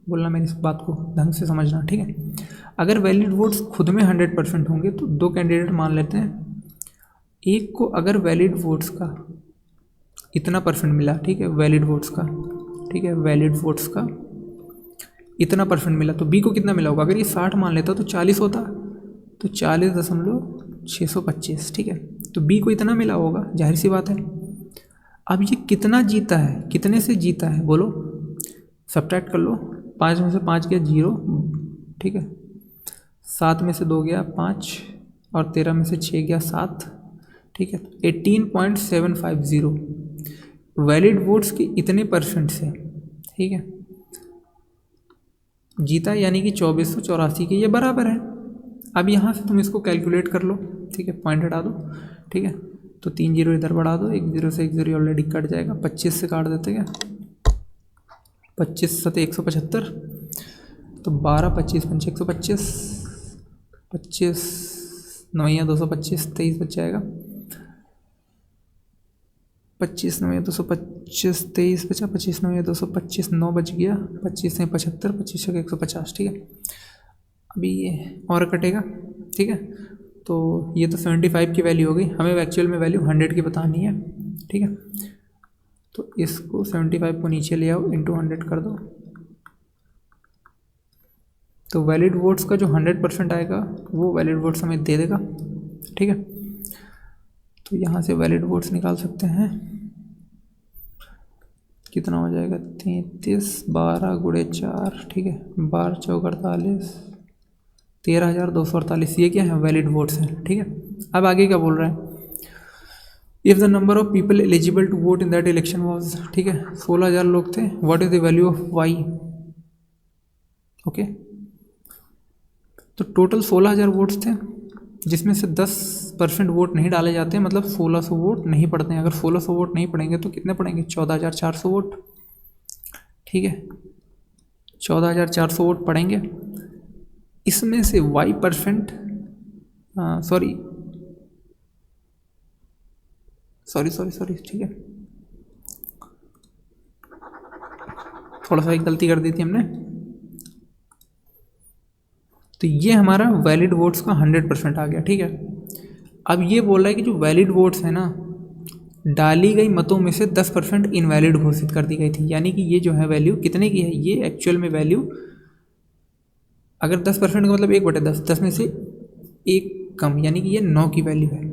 बोलना मेरी इस बात को ढंग से समझना। ठीक है, अगर वैलिड वोट्स खुद में 100% होंगे तो दो कैंडिडेट मान लेते हैं, एक को अगर वैलिड वोट्स का इतना परसेंट मिला, ठीक है, वैलिड वोट्स का, ठीक है, वैलिड वोट्स का इतना परसेंट मिला, तो बी को कितना मिला होगा? अगर ये 60 मान लेता तो 40 होता, तो 40.625। ठीक है, तो बी को इतना मिला होगा, जाहिर सी बात है। अब ये कितना जीता है, कितने से जीता है बोलो, सब्ट्रैक्ट कर लो। 5 में से 5 गया 0, ठीक है, 7 में से 2 गया 5, और 13 में से 6 गया 7। ठीक है, 18.750 वैलिड वोट्स के इतने परसेंट से, ठीक है, जीता, यानी कि 2484 के ये बराबर है। अब यहाँ से तुम इसको कैलकुलेट कर लो। ठीक है, पॉइंट हटा दो। ठीक है, तो 3 0 इधर बढ़ा दो, 1 0 से 1 0 ऑलरेडी कट जाएगा, 25 से काट देते क्या, 25 सते 175, तो 12 25 5 125, 25 9 225, 23 बच जाएगा, 25 9 225, 23 बचा, 25 9 225, 9 बच गया, 25 से 75, 25 से 150। ठीक है, अभी ये और कटेगा। ठीक है, तो ये तो 75 की वैल्यू हो गई, हमें एक्चुअल में वैल्यू 100 की बतानी है। ठीक है, तो इसको 75 को नीचे ले आओ, इंटू 100 कर दो, तो वैलिड वोट्स का जो 100% आएगा वो वैलिड वोट्स हमें दे देगा। ठीक है, तो यहाँ से वैलिड वोट्स निकाल सकते हैं, कितना हो जाएगा, 33, 12 गुणे 4, ठीक है, 12 चौक 48, 13,248, ये क्या है, वैलिड वोट्स हैं। ठीक है, अब आगे क्या बोल रहा है, if the number of people eligible to vote in that election was, ठीक है, 16,000 लोग थे, what is the value of Y. Okay, तो टोटल 16,000 वोट्स थे, जिसमें से 10% वोट नहीं डाले जाते हैं, मतलब 1600 वोट नहीं पड़ते हैं। अगर 1600 वोट नहीं पड़ेंगे तो कितने पड़ेंगे, 14,400 वोट। ठीक है, 14,400 वोट पड़ेंगे, इसमें से y%, सॉरी, ठीक है, थोड़ा सा एक गलती कर दी थी हमने। तो ये हमारा वैलिड वोट्स का 100% आ गया। ठीक है, अब ये बोल रहा है कि जो वैलिड वोट्स है ना, डाली गई मतों में से 10% इनवैलिड घोषित कर दी गई थी, यानी कि ये जो है वैल्यू कितने की है, ये एक्चुअल में वैल्यू अगर 10% का मतलब 1/10, 10 में से 1 कम, यानी कि ये 9 की वैल्यू है।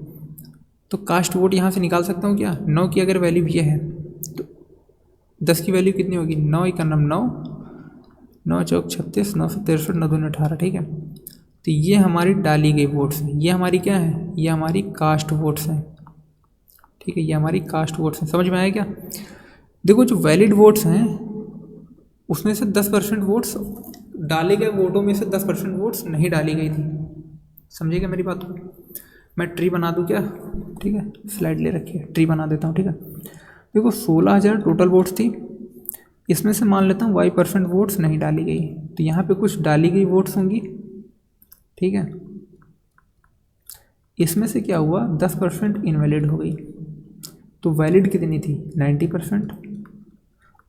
तो कास्ट वोट यहाँ से निकाल सकता हूँ क्या, 9 की अगर वैल्यू ये है तो 10 की वैल्यू कितनी होगी, 9 1 9, 9 चौक 36, 9 से 63, 9 दूनी 18। ठीक है, तो ये हमारी डाली गई वोट्स हैं, ये हमारी क्या है, ये हमारी कास्ट वोट्स हैं। ठीक है, ये हमारी कास्ट वोट्स हैं, समझ में आया क्या? देखो जो वैलिड वोट्स हैं उसमें से 10% वोट्स डाले गए वोटों में से 10% वोट्स नहीं डाली गई थी, समझिएगा मेरी बात को। मैं ट्री बना दूँ क्या, ठीक है, स्लाइड ले रखिए, ट्री बना देता हूँ। ठीक है, देखो 16,000 टोटल वोट्स थी, इसमें से मान लेता हूँ y% वोट्स नहीं डाली गई, तो यहाँ पे कुछ डाली गई वोट्स होंगी। ठीक है, इसमें से क्या हुआ, 10% इनवैलिड हो गई, तो वैलिड कितनी थी, 90%,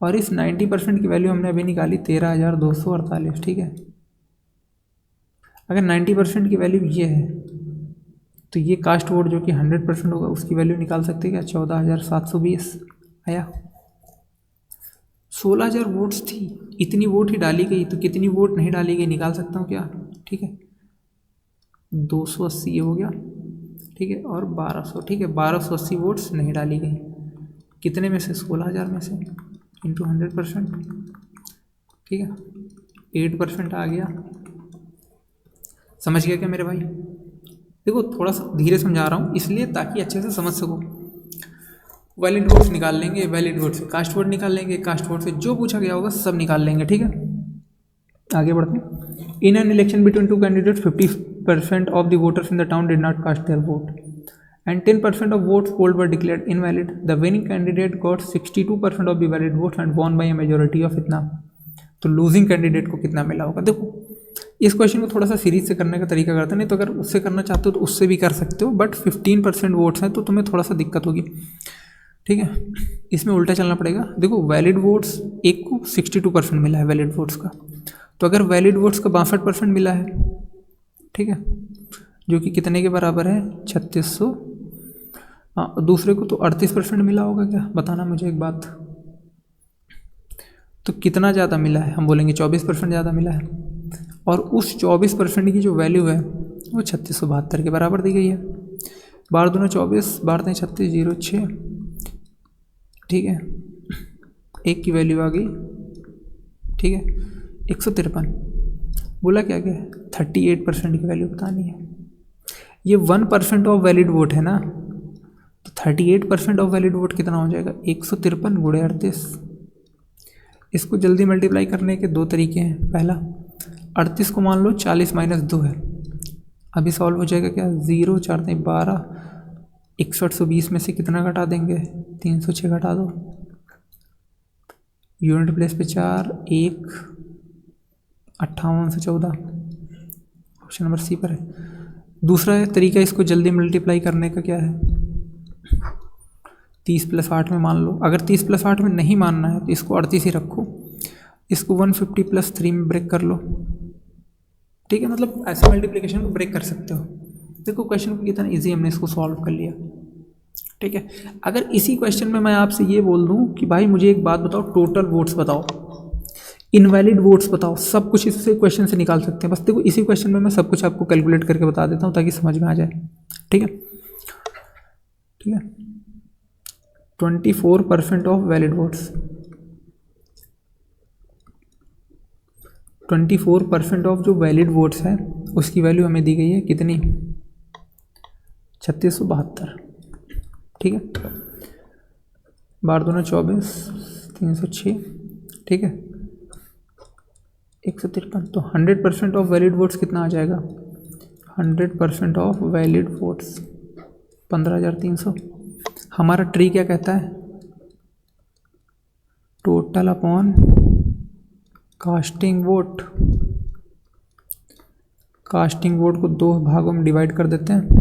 और इस 90% की वैल्यू हमने अभी निकाली 13,248। ठीक है, अगर 90% की वैल्यू ये है तो ये कास्ट वोट जो कि 100% होगा उसकी वैल्यू निकाल सकते हैं क्या, 14,720 आया। 16,000 वोट्स थी, इतनी वोट ही डाली गई, तो कितनी वोट नहीं डाली गई निकाल सकता हूँ क्या। ठीक है, 280 हो गया। ठीक है, और 1200, ठीक है, 1280 वोट्स नहीं डाली गई, कितने में से, 16,000 में से, इंटू 100%। ठीक है, 8% आ गया। समझ गया क्या मेरे भाई? देखो थोड़ा सा धीरे समझा रहा हूँ इसलिए ताकि अच्छे से समझ सको। वैलिड वोट्स निकाल लेंगे, वैलिड वोट से कास्ट वोट निकाल लेंगे, कास्ट वोट से जो पूछा गया होगा सब निकाल लेंगे। ठीक है, आगे बढ़ते हैं। In an election between two candidates 50% of the voters in the town did not cast their vote and 10% of votes polled were declared invalid. The winning candidate got 62% of the valid votes and won by a majority of इतना। तो losing candidate को कितना मिला होगा? देखो इस question को थोड़ा सा सीरीज से करने का तरीका करते हैं, नहीं तो अगर उससे करना चाहते हो तो उससे भी कर सकते हो, बट 15% वोट्स हैं तो तुम्हें थोड़ा सा दिक्कत होगी। ठीक है, इसमें उल्टा चलना पड़ेगा। देखो वैलिड वोट्स एक को 62% मिला है वैलिड वोट्स का, तो अगर वैलिड वोट्स का 62% मिला है, ठीक है, जो कि कितने के बराबर है 3600, हाँ, दूसरे को तो 38% मिला होगा क्या, बताना मुझे एक बात। तो कितना ज़्यादा मिला है? हम बोलेंगे 24% ज़्यादा मिला है, और उस 24% की जो वैल्यू है वो 3672 के बराबर दी गई है। 12 दूना 24, 12 36, 0 6, ठीक है, एक की वैल्यू आ गई, ठीक है, 153। बोला क्या क्या है? 38% की वैल्यू बतानी है। ये 1% ऑफ वैलिड वोट है ना, तो 38% ऑफ वैलिड वोट कितना हो जाएगा? 153 गुणे 38। इसको जल्दी मल्टीप्लाई करने के दो तरीके हैं। पहला, 38 को मान लो 40 - 2 है, अभी सॉल्व हो जाएगा क्या? 0 4 12, 6120 में से कितना घटा देंगे? 306 घटा दो, यूनिट प्लेस पे 4, 1 58 से 14, ऑप्शन नंबर सी पर है। दूसरा तरीका इसको जल्दी मल्टीप्लाई करने का क्या है? 30 + 8 में मान लो। अगर 30 + 8 में नहीं मानना है तो इसको 38 ही रखो, इसको 150 + 3 में ब्रेक कर लो। ठीक है, मतलब ऐसे मल्टीप्लिकेशन को ब्रेक कर सकते हो। देखो क्वेश्चन को कितना इजी हमने इसको सॉल्व कर लिया। ठीक है, अगर इसी क्वेश्चन में मैं आपसे ये बोल दूं कि भाई मुझे एक बात बताओ, टोटल वोट्स बताओ, इनवैलिड वोट्स बताओ, सब कुछ इससे क्वेश्चन से निकाल सकते हैं। बस देखो इसी क्वेश्चन में मैं सब कुछ आपको कैलकुलेट करके बता देता हूँ ताकि समझ में आ जाए। ठीक है, ठीक है, 24% ऑफ वैलिड वोट्स, 24% ऑफ जो वैलिड वोट्स है उसकी वैल्यू हमें दी गई है कितनी? 3672। ठीक है, 12 दूना 24, 306, ठीक है, 153। तो 100% ऑफ वैलिड वोट्स कितना आ जाएगा? 100% ऑफ वैलिड वोट्स 15300। हमारा ट्री क्या कहता है? Total upon casting vote. Casting vote को 2 भागों में डिवाइड कर देते हैं।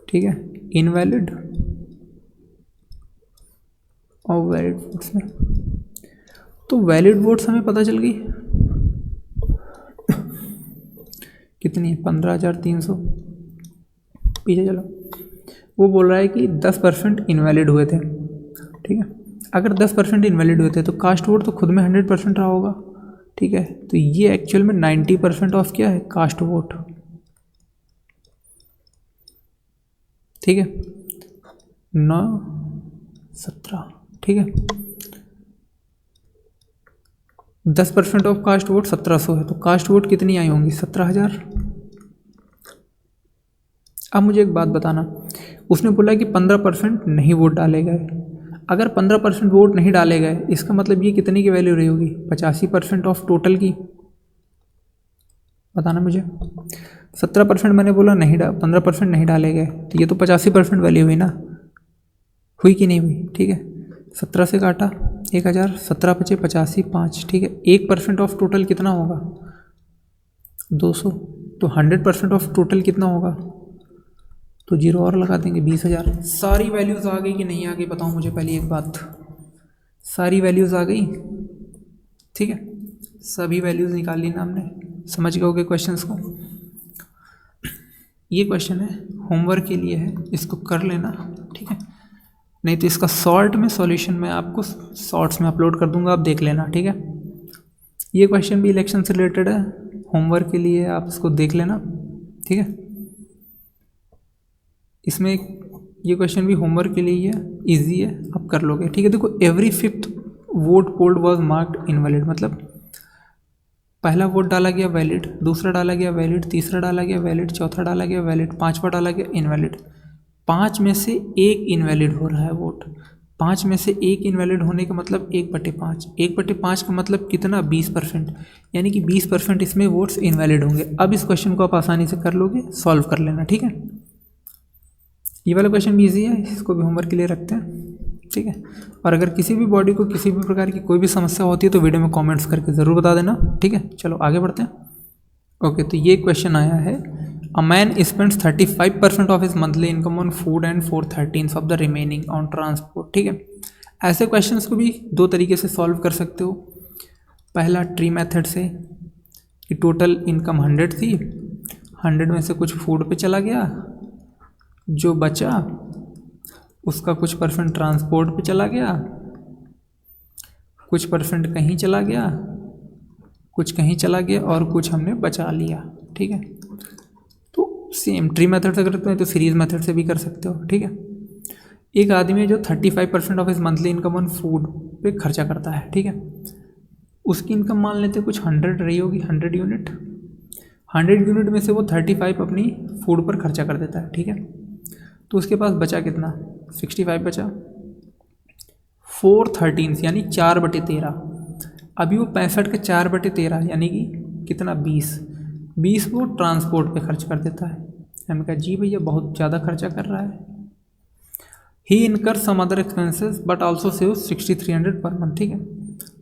ठीक है, इनवैलिड और वैलिड वोट्स में। तो वैलिड वोट्स हमें पता चल गई कितनी है? 15300। पीछे चलो, वो बोल रहा है कि 10% इनवैलिड हुए थे। ठीक है, अगर 10% इनवैलिड हुए थे तो कास्ट वोट तो खुद में 100% रहा होगा। ठीक है, तो ये एक्चुअल में 90% ऑफ क्या है? Cast vote. ठीक है, 9 17, ठीक है, 10% ऑफ कास्ट वोट 1700 है, तो कास्ट वोट कितनी आई होंगी? 17000। अब मुझे एक बात बताना, उसने बोला कि 15% नहीं वोट डाले गए। अगर 15% वोट नहीं डाले गए, इसका मतलब ये कितनी की वैल्यू रही होगी? 85% ऑफ टोटल की। बताना मुझे। 17% मैंने बोला नहीं 15% नहीं डाले गए, तो ये तो 85% वैल्यू हुई ना, हुई कि नहीं हुई? ठीक है, 17 से काटा 1000, 17 × 5 = 85, 5। ठीक है, 1% ऑफ टोटल कितना होगा? 200। तो 100% ऑफ टोटल कितना होगा? तो 0 और लगा देंगे, 20000। सारी वैल्यूज़ आ गई कि नहीं आ गई बताओ मुझे पहले एक बात। सारी वैल्यूज़ आ गई? ठीक है, सभी वैल्यूज़ निकाल ली ना हमने। समझ गए होगे क्वेश्चंस को? ये क्वेश्चन है, होमवर्क के लिए है, इसको कर लेना। ठीक है, नहीं तो इसका शॉर्ट में सॉल्यूशन मैं आपको शॉर्ट्स में अपलोड कर दूंगा, आप देख लेना। ठीक है, ये क्वेश्चन भी इलेक्शन से रिलेटेड है, होमवर्क के लिए आप इसको देख लेना। ठीक है, इसमें ये क्वेश्चन भी होमवर्क के लिए ही है, ईजी है, आप कर लोगे। ठीक है, देखो every 5th vote polled was marked invalid, मतलब पहला वोट डाला गया वैलिड, दूसरा डाला गया वैलिड, तीसरा डाला गया वैलिड, चौथा डाला गया वैलिड, पांचवा डाला गया इनवैलिड। 5 में से एक इनवैलिड हो रहा है वोट। 5 में से एक इनवैलिड होने का मतलब 1/5। 1/5 का मतलब कितना? 20%, यानी कि 20% इसमें वोट्स इनवैलिड होंगे। अब इस क्वेश्चन को आप आसानी से कर लोगे, सॉल्व कर लेना, ठीक है। ये वाला क्वेश्चन भी ईजी है, इसको भी होमवर्क के लिए रखते हैं, ठीक है। और अगर किसी भी बॉडी को किसी भी प्रकार की कोई भी समस्या होती है तो वीडियो में कमेंट्स करके ज़रूर बता देना, ठीक है। चलो आगे बढ़ते हैं। ओके, तो ये क्वेश्चन आया है, a man spends 35% of his monthly income on food and 4/13 of the remaining on transport, ठीक है। ऐसे क्वेश्चंस को भी दो तरीके से सॉल्व कर सकते हो। पहला ट्री मेथड से कि टोटल इनकम 100 थी, 100 में से कुछ फूड पे चला गया, जो बचा उसका कुछ परसेंट ट्रांसपोर्ट पे चला गया, कुछ परसेंट कहीं चला गया, कुछ कहीं चला गया और कुछ हमने बचा लिया, ठीक है। तो सेम ट्री मेथड से करते हैं तो सीरीज मेथड से भी कर सकते हो, ठीक है। एक आदमी है जो 35% of his monthly income on food पे खर्चा करता है, ठीक है। उसकी इनकम मान लेते हैं कुछ 100 रही होगी, 100 यूनिट। 100 यूनिट में से वो 35 अपनी फूड पर खर्चा कर देता है, ठीक है। तो उसके पास बचा कितना? 65 बचा। 4/13 यानी 4/13। अभी वो 65 का 4/13 यानी कि कितना? 20 वो ट्रांसपोर्ट पे खर्च कर देता है। हमने कहा जी भैया बहुत ज़्यादा खर्चा कर रहा है। He incur some other expenses but also save 6300 per month, ठीक है।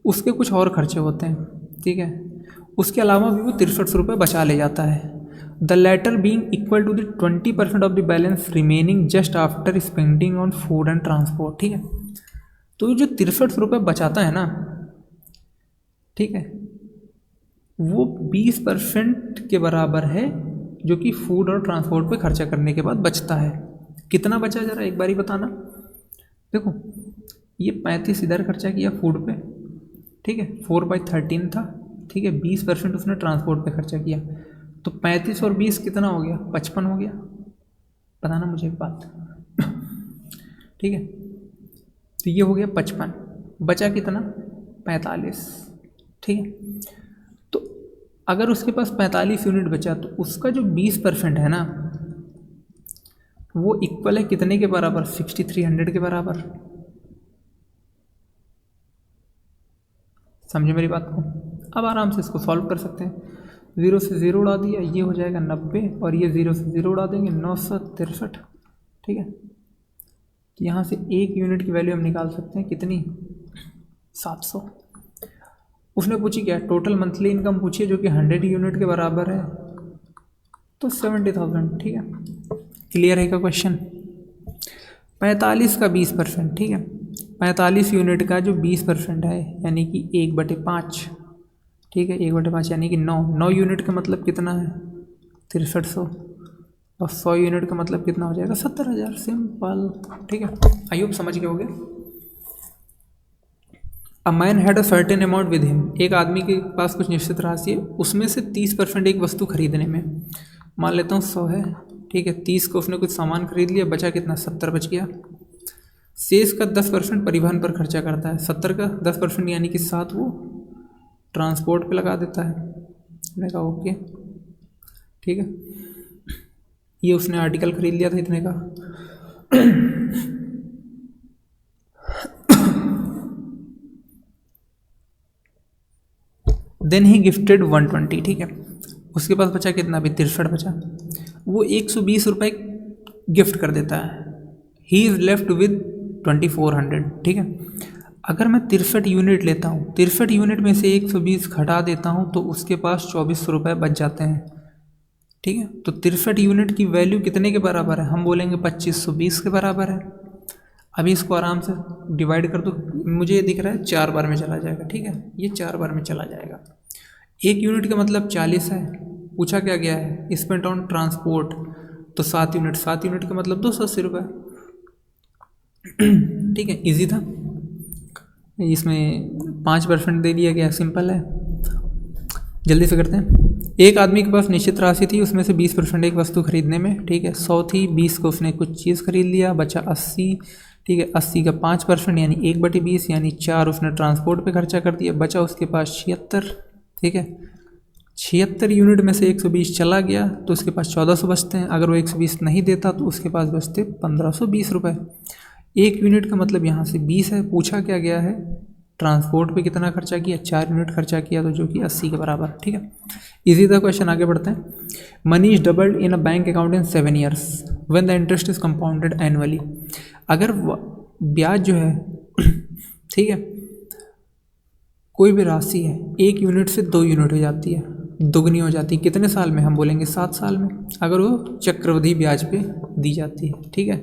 उसके कुछ और खर्चे होते हैं, ठीक है। उसके अलावा भी वो 63 रुपये बचा ले जाता है। The latter being equal to the 20% of the balance remaining just after spending on food and transport, ठीक है। तो जो 63 रुपये बचाता है ना, ठीक है, वो 20% के बराबर है जो कि फूड और ट्रांसपोर्ट पे खर्चा करने के बाद बचता है। कितना बचा जरा एक बारी बताना। देखो ये 35 इधर खर्चा किया फूड पे, ठीक है, 4/13 था, ठीक है। 20% उसने ट्रांसपोर्ट पे खर्चा किया, तो 35 और 20 कितना हो गया? 55 हो गया। बताना मुझे एक बात, ठीक है। तो ये हो गया 55, बचा कितना? 45, ठीक है। तो अगर उसके पास 45 यूनिट बचा तो उसका जो 20% है ना, वो इक्वल है कितने के बराबर? 6300 के बराबर। समझे मेरी बात को? अब आराम से इसको सॉल्व कर सकते हैं। 0 से 0 उड़ा दिया, ये हो जाएगा 90, और ये 0 से 0 उड़ा देंगे 963, ठीक है। तो यहाँ से एक यूनिट की वैल्यू हम निकाल सकते हैं कितनी? 700। उसने पूछी क्या? टोटल मंथली इनकम पूछी जो कि 100 यूनिट के बराबर है, तो 70,000, ठीक है। क्लियर है का क्वेश्चन? 45 का 20%, ठीक है। 45 यूनिट का जो 20% है यानी कि 1/5, ठीक है। 1/5 यानी कि 9 यूनिट का मतलब कितना है? 6300, और 100 यूनिट का मतलब कितना हो जाएगा? 70,000। सिंपल, ठीक है। आई होप समझ गए होगे। A man had a certain amount with him, एक आदमी के पास कुछ निश्चित राशि है, उसमें से 30% एक वस्तु खरीदने में, मान लेता हूँ 100 है, ठीक है। 30 को उसने कुछ सामान खरीद लिया, बचा कितना? 70 बच गया। शेष का 10% परिवहन पर खर्चा करता है। 70 का 10% यानी कि 7 वो ट्रांसपोर्ट पे लगा देता है। मैंने कहा ओके, ठीक है। ये उसने आर्टिकल खरीद लिया था इतने का। देन ही गिफ्टेड 120, ठीक है। उसके पास बचा कितना? अभी 63 बचा। वो 120 रुपये गिफ्ट कर देता है। ही इज़ लेफ्ट विद 2400, ठीक है। अगर मैं 63 यूनिट लेता हूँ, 63 यूनिट में से 120 घटा देता हूँ तो उसके पास 2400 रुपये बच जाते हैं, ठीक है। तो 63 यूनिट की वैल्यू कितने के बराबर है? हम बोलेंगे 2520 के बराबर है। अभी इसको आराम से डिवाइड कर दो, मुझे ये दिख रहा है 4 बार में चला जाएगा, ठीक है। ये 4 बार में चला जाएगा। 1 यूनिट का मतलब 40 है। पूछा क्या गया है? स्पेंट ऑन ट्रांसपोर्ट, तो 7 यूनिट, 7 यूनिट का मतलब 280 रुपये, ठीक है। इजी था। इसमें 5% दे दिया गया, सिंपल है। जल्दी से करते हैं। एक आदमी के पास निश्चित राशि थी, उसमें से 20% एक वस्तु खरीदने में, ठीक है। 100 थी, 20 को उसने कुछ चीज़ खरीद लिया, बचा 80, ठीक है। 80 का 5% यानी 1/20 यानी 4 उसने ट्रांसपोर्ट पे खर्चा कर दिया, बचा उसके पास 76, ठीक है। 76 यूनिट में से 120 चला गया तो उसके पास 1400 बचते हैं। अगर वो 120 नहीं देता तो उसके पास बचते 1520 रुपये। 1 यूनिट का मतलब यहाँ से 20 है। पूछा क्या गया है, ट्रांसपोर्ट पे कितना खर्चा किया, 4 यूनिट खर्चा किया, तो जो कि 80 के बराबर। ठीक है, इसी तरह क्वेश्चन आगे बढ़ते हैं। Money is doubled in a bank account in 7 years when the interest is compounded annually. अगर ब्याज जो है ठीक है, कोई भी राशि है 1 यूनिट से 2 यूनिट हो जाती है, दुगनी हो जाती है। कितने साल में, हम बोलेंगे 7 साल में, अगर वो चक्रवृद्धि ब्याज पे दी जाती है। ठीक है,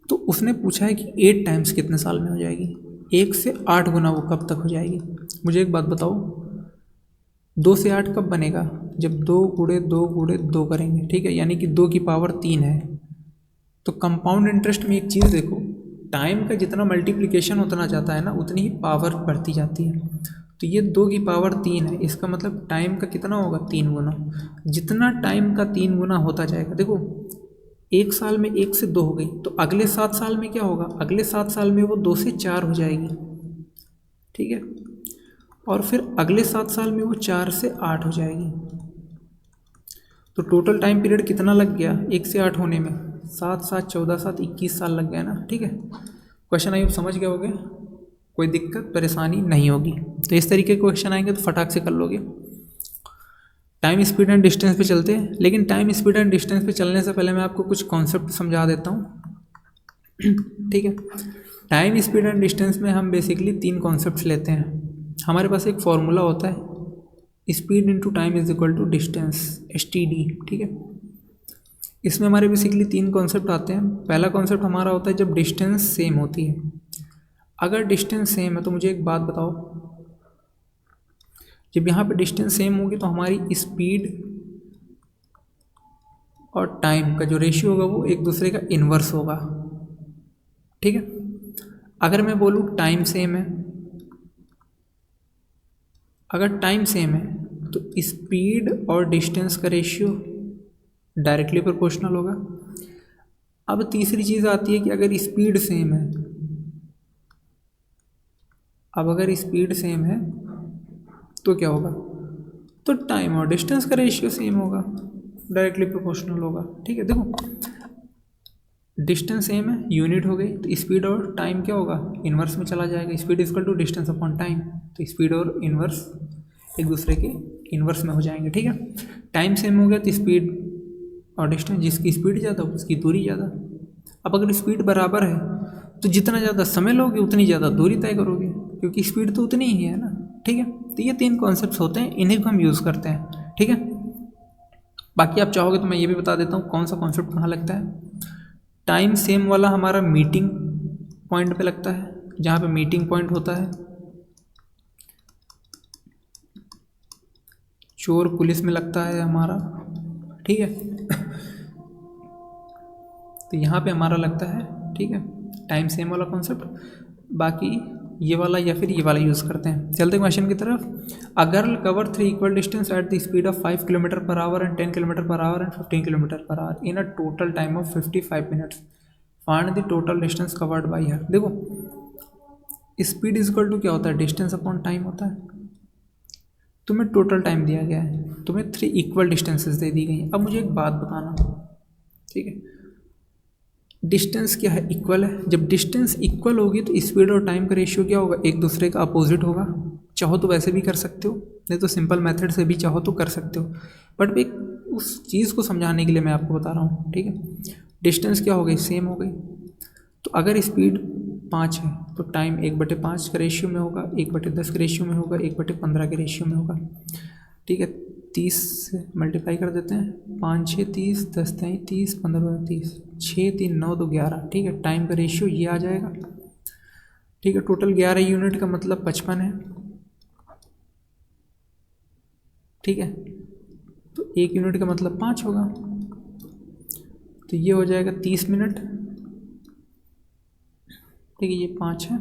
तो उसने पूछा है कि 8 टाइम्स कितने साल में हो जाएगी, 1 से 8 गुना वो कब तक हो जाएगी। मुझे एक बात बताओ, 2 से 8 कब बनेगा, जब 2 गुणे 2 गुणे 2 करेंगे। ठीक है, यानी कि 2 की पावर 3 है। तो कंपाउंड इंटरेस्ट में एक चीज़ देखो, टाइम का जितना मल्टीप्लिकेशन उतना जाता है ना, उतनी ही पावर बढ़ती जाती है। तो ये 2 की पावर 3 है, इसका मतलब टाइम का कितना होगा, 3 गुना। जितना टाइम का 3 गुना होता जाएगा, देखो 1 साल में 1 से 2 हो गई, तो अगले 7 साल में क्या होगा, अगले 7 साल में वो 2 से 4 हो जाएगी। ठीक है, और फिर अगले 7 साल में वो 4 से 8 हो जाएगी। तो टोटल टाइम पीरियड कितना लग गया 1 से 8 होने में, 7 7 14 7 21 साल लग गया ना। ठीक है, क्वेश्चन आई समझ गए होगे, कोई दिक्कत परेशानी नहीं होगी। तो इस तरीके के क्वेश्चन आएंगे तो फटाक से कर लोगे। टाइम स्पीड एंड डिस्टेंस पे चलते हैं, लेकिन टाइम स्पीड एंड डिस्टेंस पे चलने से पहले मैं आपको कुछ कॉन्सेप्ट समझा देता हूँ। ठीक है, टाइम स्पीड एंड डिस्टेंस में हम बेसिकली 3 कॉन्सेप्ट्स लेते हैं। हमारे पास एक फॉर्मूला होता है, speed into time is equal to distance, STD। ठीक है, इसमें हमारे बेसिकली 3 कॉन्सेप्ट आते हैं। पहला कॉन्सेप्ट हमारा होता है जब डिस्टेंस सेम होती है। अगर डिस्टेंस सेम है तो मुझे एक बात बताओ, जब यहाँ पे डिस्टेंस सेम होगी तो हमारी स्पीड और टाइम का जो रेशियो होगा वो एक दूसरे का इन्वर्स होगा। ठीक है, अगर मैं बोलूँ टाइम सेम है, अगर टाइम सेम है तो स्पीड और डिस्टेंस का रेशियो डायरेक्टली प्रोपोर्शनल होगा। अब तीसरी चीज़ आती है कि अगर स्पीड सेम है, अब अगर स्पीड सेम है तो क्या होगा, तो टाइम और डिस्टेंस का रेशियो सेम होगा, डायरेक्टली प्रोपोर्शनल होगा। ठीक है, देखो डिस्टेंस सेम है, यूनिट हो गई, तो स्पीड और टाइम क्या होगा, इन्वर्स में चला जाएगा। Speed equal to distance upon time, तो स्पीड और इन्वर्स एक दूसरे के इन्वर्स में हो जाएंगे। ठीक है, टाइम सेम हो गया तो स्पीड और डिस्टेंस, जिसकी स्पीड ज़्यादा उसकी दूरी ज़्यादा। अब अगर स्पीड बराबर है तो जितना ज़्यादा समय लोगे उतनी ज़्यादा दूरी तय करोगे, क्योंकि स्पीड तो उतनी ही है ना। ठीक है, तो ये 3 कॉन्सेप्ट्स होते हैं, इन्हीं को हम यूज़ करते हैं। ठीक है, बाकी आप चाहोगे तो मैं ये भी बता देता हूँ कौन सा कॉन्सेप्ट कहाँ लगता है। टाइम सेम वाला हमारा मीटिंग पॉइंट पे लगता है, जहाँ पे मीटिंग पॉइंट होता है। चोर पुलिस में लगता है हमारा। ठीक है, तो यहाँ पे हमारा लगता है। ठीक है, टाइम सेम वाला कॉन्सेप्ट, बाकी ये वाला या फिर ये वाला यूज़ करते हैं। चलते क्वेश्चन की तरफ। A girl cover 3 equal distance at the speed of 5 kilometre per hour and 10 kilometre per hour and 15 kilometre per hour in a total time of 55 minutes, find the total distance covered by her. देखो speed is equal to क्या होता है, distance upon time होता है। तुम्हें total time दिया गया है, तुम्हें 3 इक्वल डिस्टेंसेस दे दी गई हैं। अब मुझे एक बात बताना, ठीक है, डिस्टेंस क्या है, इक्वल है। जब डिस्टेंस इक्वल होगी तो स्पीड और टाइम का रेशियो क्या होगा, एक दूसरे का अपोजिट होगा। चाहो तो वैसे भी कर सकते हो, नहीं तो सिंपल मेथड से भी चाहो तो कर सकते हो, बट एक उस चीज़ को समझाने के लिए मैं आपको बता रहा हूँ। ठीक है, डिस्टेंस क्या हो गई, सेम हो गई। तो अगर स्पीड 5 है तो टाइम 1/5 का रेशियो में होगा, 1/10 के रेशियो में होगा, 1/15 के रेशियो में होगा। ठीक है, 30 से मल्टीप्लाई कर देते हैं, 5 6 30, 10 3 30, 15 30, 6 3 9 2 11। ठीक है, टाइम का रेशियो ये आ जाएगा। ठीक है, टोटल 11 यूनिट का मतलब 55 है। ठीक है, तो 1 यूनिट का मतलब 5 होगा, तो ये हो जाएगा 30 मिनट। ठीक है, ये 5 है,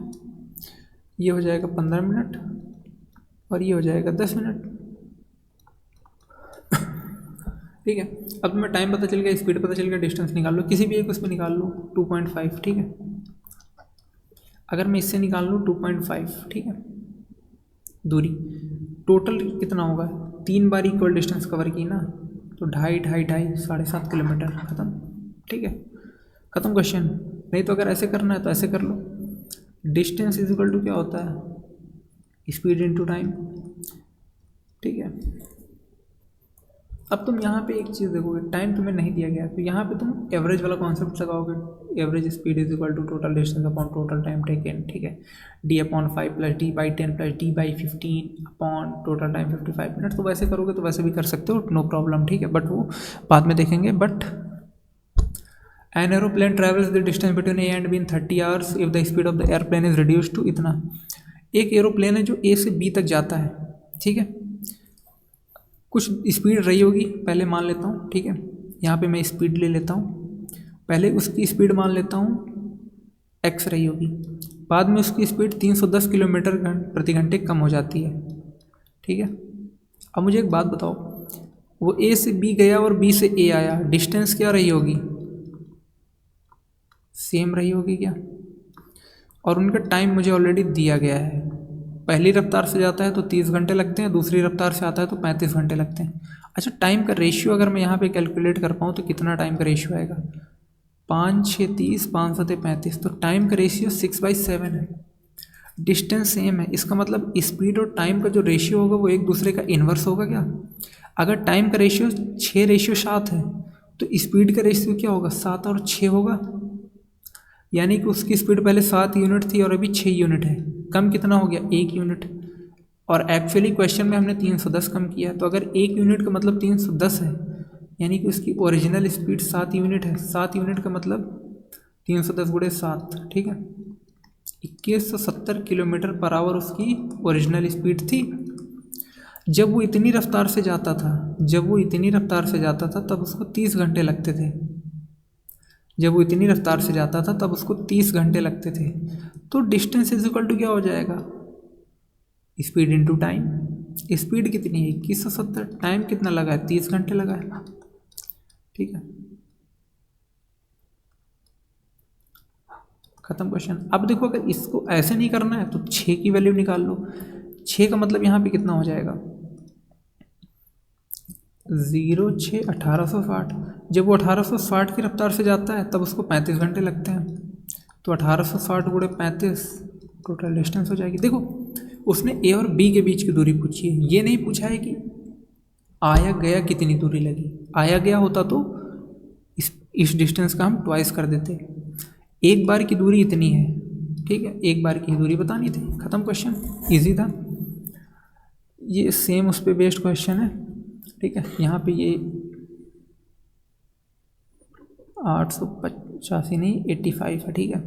ये हो जाएगा 15 मिनट और ये हो जाएगा 10 मिनट। ठीक है, अब मैं टाइम पता चल गया, स्पीड पता चल गया, डिस्टेंस निकाल लो, किसी भी एक उसमें निकाल लो 2.5। ठीक है, अगर मैं इससे निकाल लूँ 2.5, ठीक है, दूरी, टोटल कितना होगा, 3 बार इक्वल डिस्टेंस कवर की ना, तो 2.5 7.5 किलोमीटर, ख़त्म। ठीक है, ख़त्म क्वेश्चन। नहीं तो अगर ऐसे करना है तो ऐसे कर लो, डिस्टेंस इज इक्वल टू क्या होता है, स्पीड इनटू टाइम। ठीक है, अब तुम यहाँ पे एक चीज़ देखोगे, टाइम तुम्हें नहीं दिया गया तो यहाँ पे तुम एवरेज वाला कॉन्सेप्ट लगाओगे, average speed is equal to total distance upon total time taken. ठीक है, d/5 + d/10 + d/15 upon total time 55 minute. तो वैसे करोगे तो वैसे भी कर सकते हो, नो प्रॉब्लम। ठीक है, बट वो बाद में देखेंगे। But an aeroplane travels the distance between A and B in 30 hours if the speed of the airplane is reduce to इतना। एक एरोप्लेन है जो ए से बी तक जाता है, ठीक है, कुछ स्पीड रही होगी, पहले मान लेता हूँ। ठीक है, यहाँ पे मैं स्पीड ले लेता हूँ, पहले उसकी स्पीड मान लेता हूँ x रही होगी, बाद में उसकी स्पीड 310 किलोमीटर प्रति घंटे कम हो जाती है। ठीक है, अब मुझे एक बात बताओ, वो a से b गया और b से a आया, डिस्टेंस क्या रही होगी, सेम रही होगी क्या? और उनका टाइम मुझे ऑलरेडी दिया गया है, पहली रफ्तार से जाता है तो 30 घंटे लगते हैं, दूसरी रफ्तार से आता है तो 35 घंटे लगते हैं। अच्छा, टाइम का रेशियो अगर मैं यहाँ पे कैलकुलेट कर पाऊँ तो कितना टाइम का रेशियो आएगा, 5 6 30, 5 7 35, तो टाइम का रेशियो 6/7 है। डिस्टेंस सेम है, इसका मतलब स्पीड और टाइम का जो रेशियो होगा वो एक दूसरे का इन्वर्स होगा क्या? अगर टाइम का रेशियो 6:7 है तो स्पीड का रेशियो क्या होगा, 7 और 6 होगा, यानी कि उसकी स्पीड पहले 7 यूनिट थी और अभी 6 यूनिट है, कम कितना हो गया, 1 यूनिट। और एक्चुअली क्वेश्चन में हमने 310 कम किया, तो अगर 1 यूनिट का मतलब 310 है, यानी कि उसकी ओरिजिनल स्पीड 7 यूनिट है, 7 यूनिट का मतलब 310 × 7, ठीक है, 2170 किलोमीटर पर आवर उसकी ओरिजिनल स्पीड थी। जब वो इतनी रफ्तार से जाता था, जब वो इतनी रफ्तार से जाता था तब उसको 30 घंटे लगते थे, जब वो इतनी रफ्तार से जाता था तब उसको 30 घंटे लगते थे। तो डिस्टेंस इज इक्वल टू क्या हो जाएगा, स्पीड इनटू टाइम। स्पीड कितनी है, 2170, टाइम कितना लगा है, 30 घंटे लगा है। ठीक है, खत्म क्वेश्चन। अब देखो, अगर इसको ऐसे नहीं करना है तो 6 की वैल्यू निकाल लो। 6 का मतलब यहाँ पे कितना हो जाएगा, 0 6 1860। जब वो 1860 की रफ्तार से जाता है तब उसको 35 घंटे लगते हैं, तो 1860 × 35 टोटल डिस्टेंस हो जाएगी। देखो, उसने ए और बी के बीच की दूरी पूछी है, ये नहीं पूछा है कि आया गया कितनी दूरी लगी। आया गया होता तो इस डिस्टेंस का हम ट्वाइस कर देते। एक बार की दूरी इतनी है, ठीक है, एक बार की दूरी बतानी थी, खत्म क्वेश्चन, इजी था। ये सेम उस पर बेस्ड क्वेश्चन है। ठीक है, यहाँ पे ये 885 नहीं 85 है। ठीक है,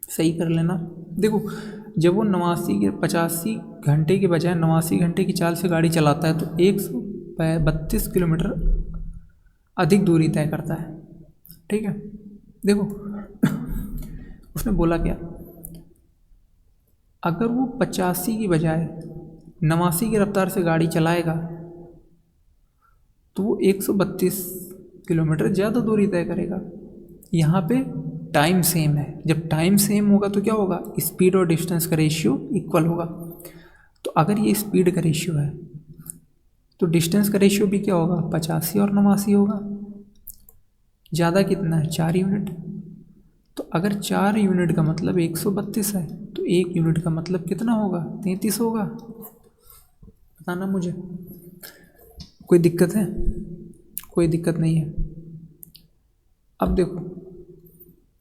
सही कर लेना। देखो, जब वो 85 घंटे के बजाय 89 घंटे की चाल से गाड़ी चलाता है तो 132 किलोमीटर अधिक दूरी तय करता है। ठीक है, देखो उसने बोला क्या, अगर वो 85 की बजाय 89 की रफ्तार से गाड़ी चलाएगा तो वो 132 किलोमीटर ज़्यादा दूरी तय करेगा। यहाँ पे टाइम सेम है, जब टाइम सेम होगा तो क्या होगा, स्पीड और डिस्टेंस का रेशियो इक्वल होगा। तो अगर ये स्पीड का रेशियो है तो डिस्टेंस का रेशियो भी क्या होगा, 85 और 89 होगा। ज़्यादा कितना है, 4 यूनिट। तो अगर 4 यूनिट का मतलब 132 है तो 1 यूनिट का मतलब कितना होगा, 33 होगा। बताना मुझे, कोई दिक्कत है? कोई दिक्कत नहीं है। अब देखो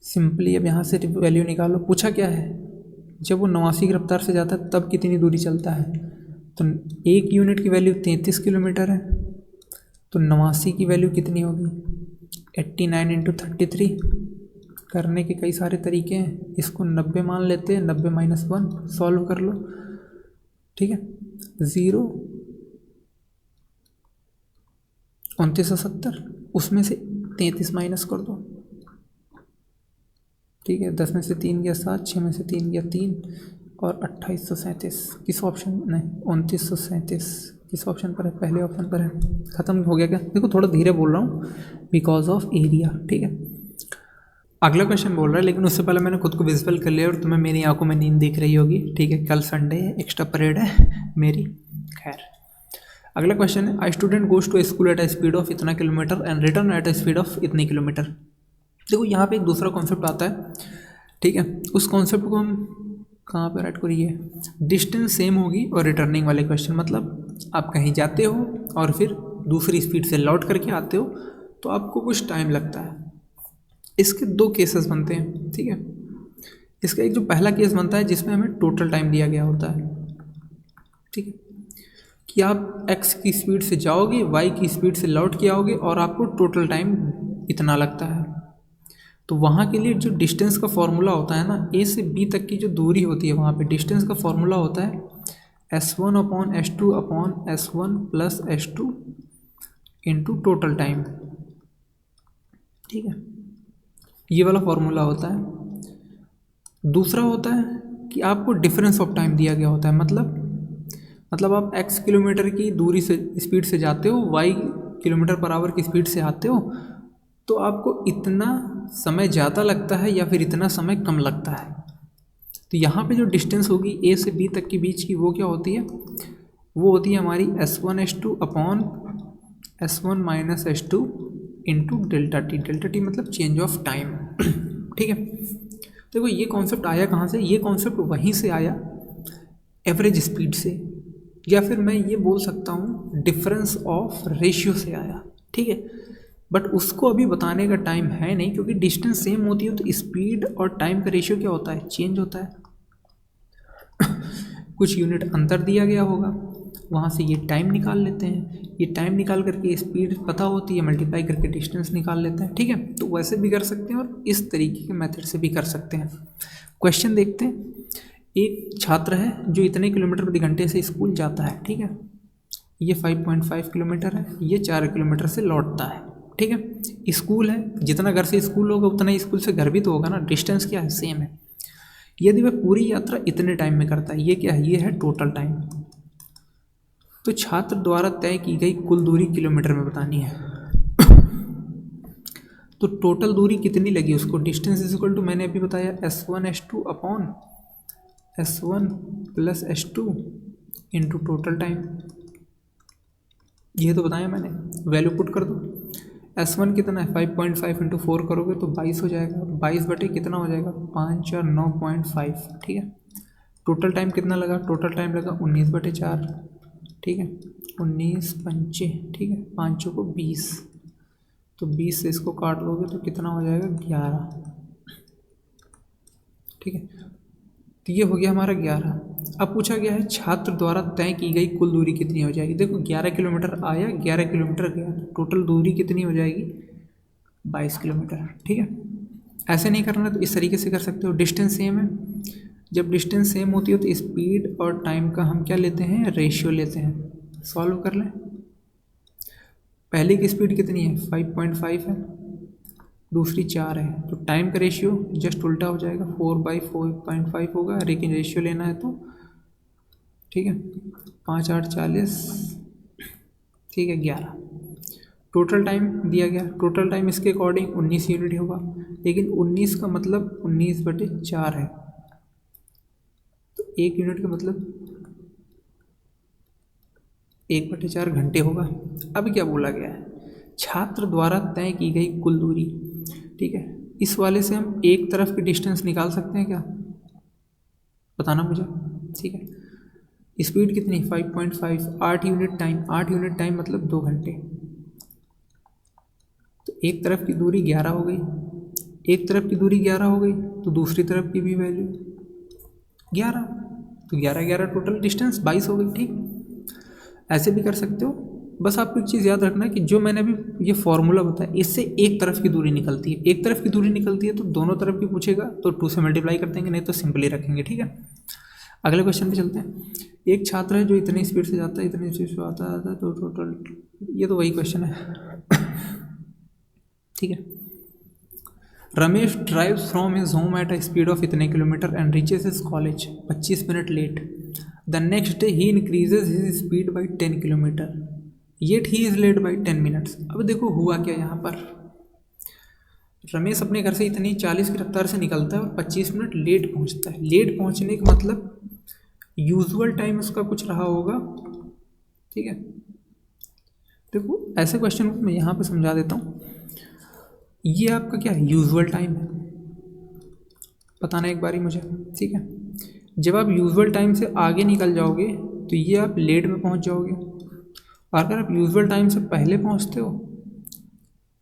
सिंपली, अब यहाँ से वैल्यू निकालो। पूछा क्या है, जब वो 89 की रफ्तार से जाता है तब कितनी दूरी चलता है, तो 1 यूनिट की वैल्यू 33 किलोमीटर है, तो 89 की वैल्यू कितनी होगी, 89 × 33। करने के कई सारे तरीके हैं, इसको 90 मान लेते हैं, 90 - 1 सॉल्व कर लो। ठीक है, 0 2970, उसमें से 33 माइनस कर दो। ठीक है, 10 में से 3 गया 7, 6 में से 3 गया 3, और 2837 किस ऑप्शन नहीं 2937 किस ऑप्शन पर है, पहले ऑप्शन पर है। ख़त्म हो गया क्या? देखो थोड़ा धीरे बोल रहा हूँ बिकॉज ऑफ एरिया। ठीक है, अगला क्वेश्चन बोल रहा है, लेकिन उससे पहले मैंने खुद को विजुअल कर लिया और तुम्हें मेरी आंखों में नींद दिख रही होगी, ठीक है। कल संडे है, एक्स्ट्रा परेड है मेरी। खैर, अगला क्वेश्चन है, a student goes to school at a speed of इतना kilometre and return at a speed of इतने किलोमीटर। देखो यहाँ पे एक दूसरा कॉन्सेप्ट आता है, ठीक है। उस कॉन्सेप्ट को हम कहाँ पर ऐड करिए, डिस्टेंस सेम होगी और रिटर्निंग वाले क्वेश्चन, मतलब आप कहीं जाते हो और फिर दूसरी स्पीड से लौट करके आते हो तो आपको कुछ टाइम लगता है। इसके दो केसेस बनते हैं, ठीक है। इसका एक जो पहला केस बनता है जिसमें हमें टोटल टाइम दिया गया होता है, ठीक है, कि आप x की स्पीड से जाओगे, y की स्पीड से लौट के आओगे और आपको टोटल टाइम इतना लगता है। तो वहाँ के लिए जो डिस्टेंस का फॉर्मूला होता है ना, a से b तक की जो दूरी होती है वहाँ पे डिस्टेंस का फॉर्मूला होता है s1/s2/s1 plus s2 into total time, ठीक है। ये वाला फॉर्मूला होता है। दूसरा होता है कि आपको डिफरेंस ऑफ टाइम दिया गया होता है, मतलब आप x किलोमीटर की दूरी से स्पीड से जाते हो, y किलोमीटर पर आवर की स्पीड से आते हो, तो आपको इतना समय ज़्यादा लगता है या फिर इतना समय कम लगता है। तो यहाँ पे जो डिस्टेंस होगी a से b तक के बीच की, वो क्या होती है, वो होती है हमारी s1 minus s2 into delta T मतलब चेंज ऑफ टाइम, ठीक है। देखो ये कॉन्सेप्ट आया कहाँ से, ये कॉन्सेप्ट वहीं से आया एवरेज स्पीड से, या फिर मैं ये बोल सकता हूँ डिफरेंस ऑफ रेशियो से आया, ठीक है। बट उसको अभी बताने का टाइम है नहीं, क्योंकि डिस्टेंस सेम होती है तो स्पीड और टाइम का रेशियो क्या होता है, चेंज होता है। कुछ यूनिट अंतर दिया गया होगा, वहाँ से ये टाइम निकाल लेते हैं, ये टाइम निकाल करके स्पीड पता होती है, मल्टीप्लाई करके डिस्टेंस निकाल लेते हैं, ठीक है। तो वैसे भी कर सकते हैं और इस तरीके के मेथड से भी कर सकते हैं। क्वेश्चन देखते हैं। एक छात्र है जो इतने किलोमीटर प्रति घंटे से स्कूल जाता है, ठीक है। ये 5.5 किलोमीटर है, ये 4 किलोमीटर से लौटता है, ठीक है। स्कूल है, जितना घर से स्कूल होगा उतना ही स्कूल से घर भी तो होगा ना, डिस्टेंस क्या है, सेम है। यदि वह पूरी यात्रा इतने टाइम में करता है, ये क्या है, ये है टोटल टाइम। तो छात्र द्वारा तय की गई कुल दूरी किलोमीटर में बतानी है। तो टोटल दूरी कितनी लगी उसको, डिस्टेंस इज इक्वल टू, मैंने अभी बताया s1 plus s2 into total time, ये तो बताया मैंने। वैल्यू पुट कर दो, s1 कितना है 5.5 इंटू 4 करोगे तो 22 हो जाएगा, 22 बटे कितना हो जाएगा 5 और 9.5, ठीक है। टोटल टाइम कितना लगा, टोटल टाइम लगा 19/4, ठीक है। 19 पंचे, ठीक है, 5 को 20, तो 20 से इसको काट लोगे तो कितना हो जाएगा 11, ठीक है। तो ये हो गया हमारा 11। अब पूछा गया है छात्र द्वारा तय की गई कुल दूरी कितनी हो जाएगी। देखो 11 किलोमीटर आया, 11 किलोमीटर गया, टोटल दूरी कितनी हो जाएगी 22 किलोमीटर, ठीक है। ऐसे नहीं करना तो इस तरीके से कर सकते हो, डिस्टेंस सेम है, जब डिस्टेंस सेम होती है तो स्पीड और टाइम का हम क्या लेते हैं, रेशियो लेते हैं। सॉल्व कर लें। पहले की स्पीड कितनी है 5.5 है, दूसरी 4 है, तो टाइम का रेशियो जस्ट उल्टा हो जाएगा, 4/4.5 होगा, लेकिन रेशियो लेना है तो, ठीक है, 5 8 40, ठीक है 11। टोटल टाइम दिया गया, टोटल टाइम इसके अकॉर्डिंग 19 यूनिट होगा, लेकिन 19 का मतलब 19/4 है, तो 1 यूनिट का मतलब 1/4 घंटे होगा। अब क्या बोला गया है, छात्र द्वारा तय की गई कुल दूरी, ठीक है। इस वाले से हम एक तरफ की डिस्टेंस निकाल सकते हैं क्या, बताना मुझे, ठीक है। स्पीड कितनी 5.5, 8 यूनिट टाइम, 8 यूनिट टाइम मतलब 2 घंटे, तो एक तरफ की दूरी 11 हो गई, एक तरफ की दूरी 11 हो गई तो दूसरी तरफ की भी वैल्यू 11, तो 11 टोटल डिस्टेंस 22 हो गई, ठीक। ऐसे भी कर सकते हो। बस आपको एक चीज़ याद रखना है कि जो मैंने अभी ये फॉर्मूला बताया, इससे एक तरफ की दूरी निकलती है, एक तरफ की दूरी निकलती है तो दोनों तरफ की पूछेगा तो 2 से मल्टीप्लाई कर देंगे, नहीं तो सिंपली रखेंगे, ठीक है। अगले क्वेश्चन पे चलते हैं। एक छात्र है जो इतनी स्पीड से जाता है, इतनी स्पीड से आता है, तो टोटल, ये तो वही क्वेश्चन है, ठीक है। Ramesh drives from his home at a speed of इतने kilometre and reaches his college 25 minute late. The next day he increases his speed by 10 kilometre, yet he is late by 10 minutes. अब देखो हुआ क्या यहाँ पर, रमेश अपने घर से इतनी 40 की रफ्तार से निकलता है और 25 मिनट लेट पहुंचता है। लेट पहुंचने का मतलब यूजुअल टाइम उसका कुछ रहा होगा, ठीक है। देखो ऐसे क्वेश्चन को मैं यहाँ पे समझा देता हूँ। ये आपका क्या है, यूजुअल टाइम है, बताना एक बारी मुझे, ठीक है। जब आप यूजुअल टाइम से आगे निकल जाओगे तो ये आप लेट में पहुँच जाओगे, और अगर आप यूजुअल टाइम से पहले पहुँचते हो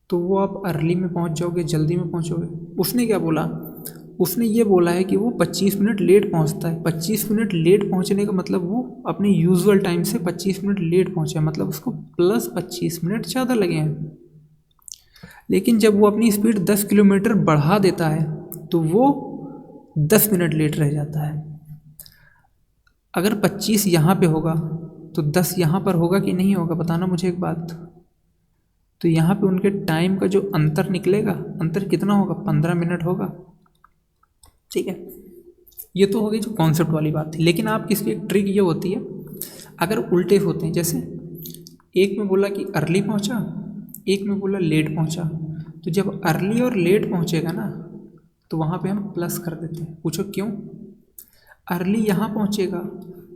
तो वो आप अर्ली में पहुँच जाओगे, जल्दी में पहुँचोगे। उसने क्या बोला, उसने ये बोला है कि वो 25 मिनट लेट पहुंचता है। 25 मिनट लेट पहुंचने का मतलब वो अपने यूजुअल टाइम से 25 मिनट लेट पहुंचा है, मतलब उसको प्लस 25 मिनट ज़्यादा लगे हैं। लेकिन जब वो अपनी स्पीड 10 किलोमीटर बढ़ा देता है तो वो 10 मिनट लेट रह जाता है। अगर 25 यहाँ पे होगा तो 10 यहाँ पर होगा कि नहीं होगा, बताना मुझे एक बात। तो यहाँ पे उनके टाइम का जो अंतर निकलेगा, अंतर कितना होगा, 15 मिनट होगा, ठीक है। ये तो हो गई जो कॉन्सेप्ट वाली बात थी। लेकिन आप किसकी एक ट्रिक ये होती है, अगर उल्टे होते हैं, जैसे एक में बोला कि अर्ली पहुंचा, एक में बोला लेट पहुंचा, तो जब अर्ली और लेट पहुंचेगा ना तो वहाँ पे हम प्लस कर देते हैं। पूछो क्यों, अर्ली यहाँ पहुंचेगा,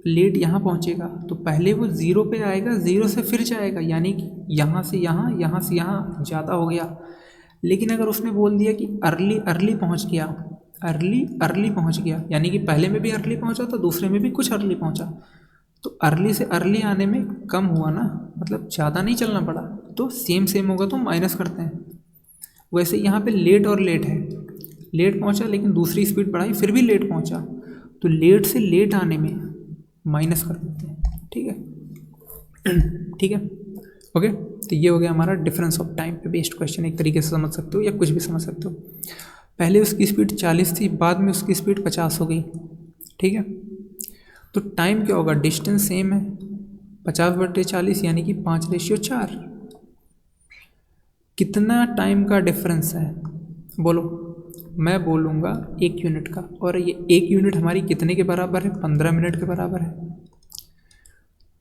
लेट यहाँ पहुंचेगा, तो पहले वो ज़ीरो पे आएगा, ज़ीरो से फिर जाएगा, यानी कि यहाँ से यहाँ, यहाँ से यहाँ, ज़्यादा हो गया। लेकिन अगर उसने बोल दिया कि अर्ली अर्ली पहुँच गया, अर्ली अर्ली पहुँच गया, यानी कि पहले में भी अर्ली पहुँचा तो दूसरे में भी कुछ अर्ली पहुँचा, तो अर्ली से अर्ली आने में कम हुआ ना, मतलब ज़्यादा नहीं चलना पड़ा, तो सेम सेम होगा तो माइनस करते हैं। वैसे यहाँ पे लेट और लेट है, लेट पहुँचा लेकिन दूसरी स्पीड बढ़ाई फिर भी लेट पहुँचा, तो लेट से लेट आने में माइनस कर देते हैं, ठीक है। ठीक है, ओके। तो ये हो गया हमारा डिफरेंस ऑफ टाइम पे बेस्ड क्वेश्चन, एक तरीके से समझ सकते हो या कुछ भी समझ सकते हो। पहले उसकी स्पीड 40 थी, बाद में उसकी स्पीड 50 हो गई, ठीक है। तो टाइम क्या होगा, डिस्टेंस सेम है, 50/40 यानी कि 5/4। कितना टाइम का डिफरेंस है बोलो, मैं बोलूँगा 1 यूनिट का, और ये 1 यूनिट हमारी कितने के बराबर है, 15 मिनट के बराबर है।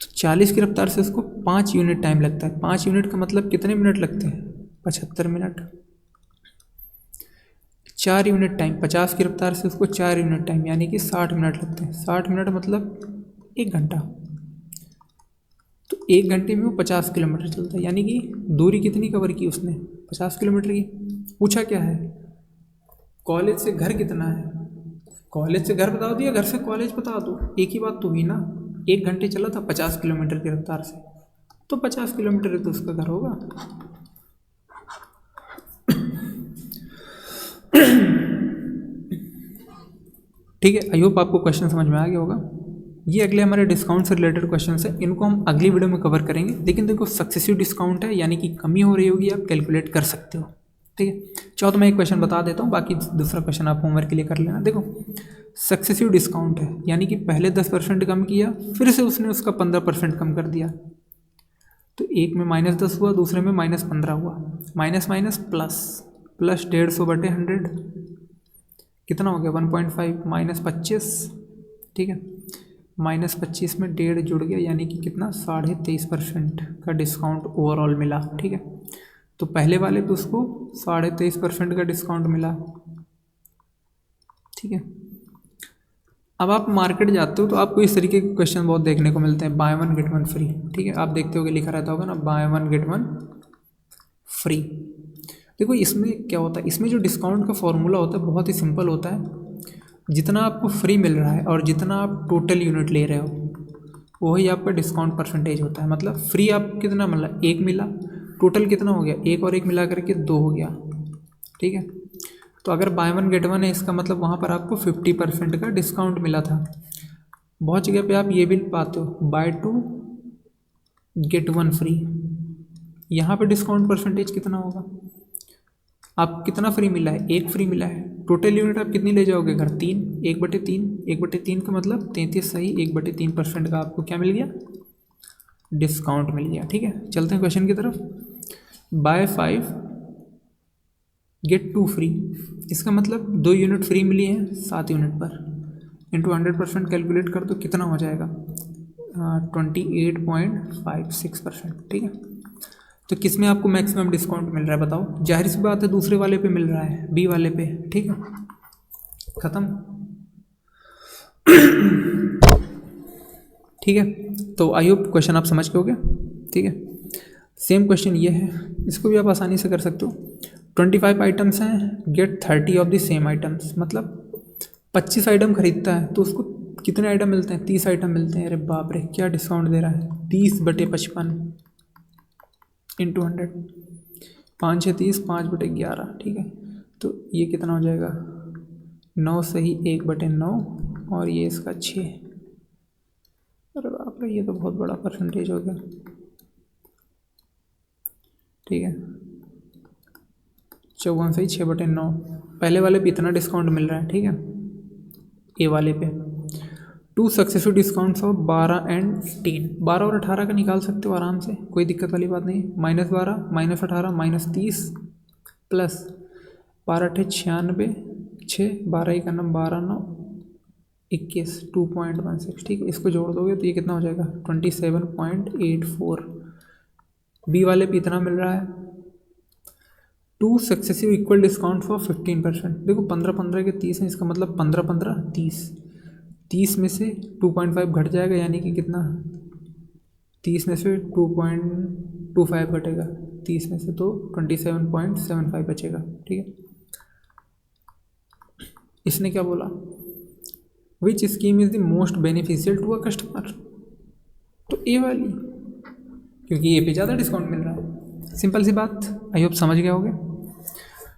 तो 40 की रफ्तार से उसको 5 यूनिट टाइम लगता है। 5 यूनिट का मतलब कितने मिनट लगते हैं, 75 मिनट। 4 यूनिट टाइम, 50 की रफ्तार से उसको 4 यूनिट टाइम यानी कि 60 मिनट लगते हैं। 60 मिनट मतलब 1 घंटा, तो 1 घंटे में वो 50 किलोमीटर चलता है, यानी कि दूरी कितनी कवर की उसने, 50 किलोमीटर की। पूछा क्या है, कॉलेज से घर कितना है, कॉलेज से घर बता दो या घर से कॉलेज बता दो, एक ही बात तो हुई ना। 1 घंटे चला था 50 किलोमीटर की रफ्तार से, तो 50 किलोमीटर ही तो उसका घर होगा। ठीक है, आई होप आपको क्वेश्चन समझ में आ गया होगा। ये अगले हमारे डिस्काउंट से रिलेटेड क्वेश्चन है, इनको हम अगली वीडियो में कवर करेंगे। लेकिन देखो सक्सेसिव डिस्काउंट है, यानी कि कमी हो रही होगी, आप कैलकुलेट कर सकते हो, ठीक है। चाहो तो मैं एक क्वेश्चन बता देता हूँ, बाकी दूसरा क्वेश्चन आप होमवर्क के लिए कर लेना। देखो सक्सेसिव डिस्काउंट है, यानी कि पहले 10% कम किया, फिर से उसने उसका 15% कम कर दिया, तो एक में -10 हुआ, दूसरे में -15 हुआ, माइनस माइनस प्लस, प्लस 150/100 कितना हो गया 1.5, -25, ठीक है। -25 में 1.5 जुड़ गया, यानी कि कितना 23.5% का डिस्काउंट ओवरऑल मिला, ठीक है। तो पहले वाले पे उसको 23.5% का डिस्काउंट मिला, ठीक है। अब आप मार्केट जाते हो तो आपको इस तरीके के क्वेश्चन बहुत देखने को मिलते हैं, बाय 1 गेट 1 फ्री, ठीक है। आप देखते हो कि लिखा रहता होगा ना, बाय 1 गेट 1 फ्री। देखो इसमें क्या होता है, इसमें जो डिस्काउंट का फॉर्मूला होता है बहुत ही सिंपल होता है। जितना आपको फ्री मिल रहा है और जितना आप टोटल यूनिट ले रहे हो वही आपका डिस्काउंट परसेंटेज होता है। मतलब फ्री आपको कितना मिला, 1 मिला, टोटल कितना हो गया, 1 और 1 मिला करके 2 हो गया, ठीक है। तो अगर बाय 1 गेट 1 है, इसका मतलब वहाँ पर आपको 50% का डिस्काउंट मिला था। बहुत जगह पे आप ये भी पाते हो, बाय 2 गेट 1 फ्री, यहाँ पे डिस्काउंट परसेंटेज कितना होगा, आप कितना फ्री मिला है, 1 फ्री मिला है। टोटल यूनिट आप कितनी ले जाओगे घर, 3, 1/3, 1/3 का मतलब 33 सही, 1/3% का आपको क्या मिल गया, डिस्काउंट मिल गया, ठीक है। चलते हैं क्वेश्चन की तरफ। बाय 5 गेट 2 फ्री, इसका मतलब 2 यूनिट फ्री मिली हैं 7 यूनिट पर, इंटू 100% कैलकुलेट कर दो कितना हो जाएगा, 28.56%, ठीक है। तो किस में आपको मैक्सिमम डिस्काउंट मिल रहा है बताओ? जाहिर सी बात है दूसरे वाले पे मिल रहा है, बी वाले पे। ठीक है, खत्म। ठीक है, तो आई होप क्वेश्चन आप समझ के हो गए। ठीक है, सेम क्वेश्चन ये है, इसको भी आप आसानी से कर सकते हो। 25 आइटम्स हैं, get 30 of the same items, मतलब 25 आइटम खरीदता है तो उसको कितने आइटम मिलते हैं? 30 आइटम मिलते हैं। अरे बाप रे, क्या डिस्काउंट दे रहा है! 30/55 इंटू 100, 5 6 30, 5/11। ठीक है, तो ये कितना हो जाएगा? 9 सही 1/9, और ये इसका 6। अरे बाप रे, ये तो बहुत बड़ा परसेंटेज हो गया। ठीक है, 54 सही 6/9। पहले वाले पे इतना डिस्काउंट मिल रहा है। ठीक है, ए वाले पे 2 सक्सेसिव डिस्काउंट्स ऑफ 12 एंड 18। 12 और 18 का निकाल सकते हो आराम से, कोई दिक्कत वाली बात नहीं। -12 -18 -30 प्लस 12 × 96, 6 12 1 9 12 9 21, 2.16। ठीक है, इसको जोड़ दोगे तो ये कितना हो जाएगा? 27.84। बी वाले पे इतना मिल रहा है। 2 सक्सेसिव इक्वल डिस्काउंट फॉर 15%। देखो 15 के 30 हैं, इसका मतलब 15 30। 30 में से 2.5 घट जाएगा, यानी कि कितना? 30 में से 2.25 घटेगा, 30 में से तो 27.75 बचेगा। ठीक है, इसने क्या बोला? Which scheme is the most beneficial to a customer? तो ए वाली, क्योंकि ए पे ज़्यादा डिस्काउंट मिल रहा है। सिंपल सी बात, आई होप समझ गए होगे।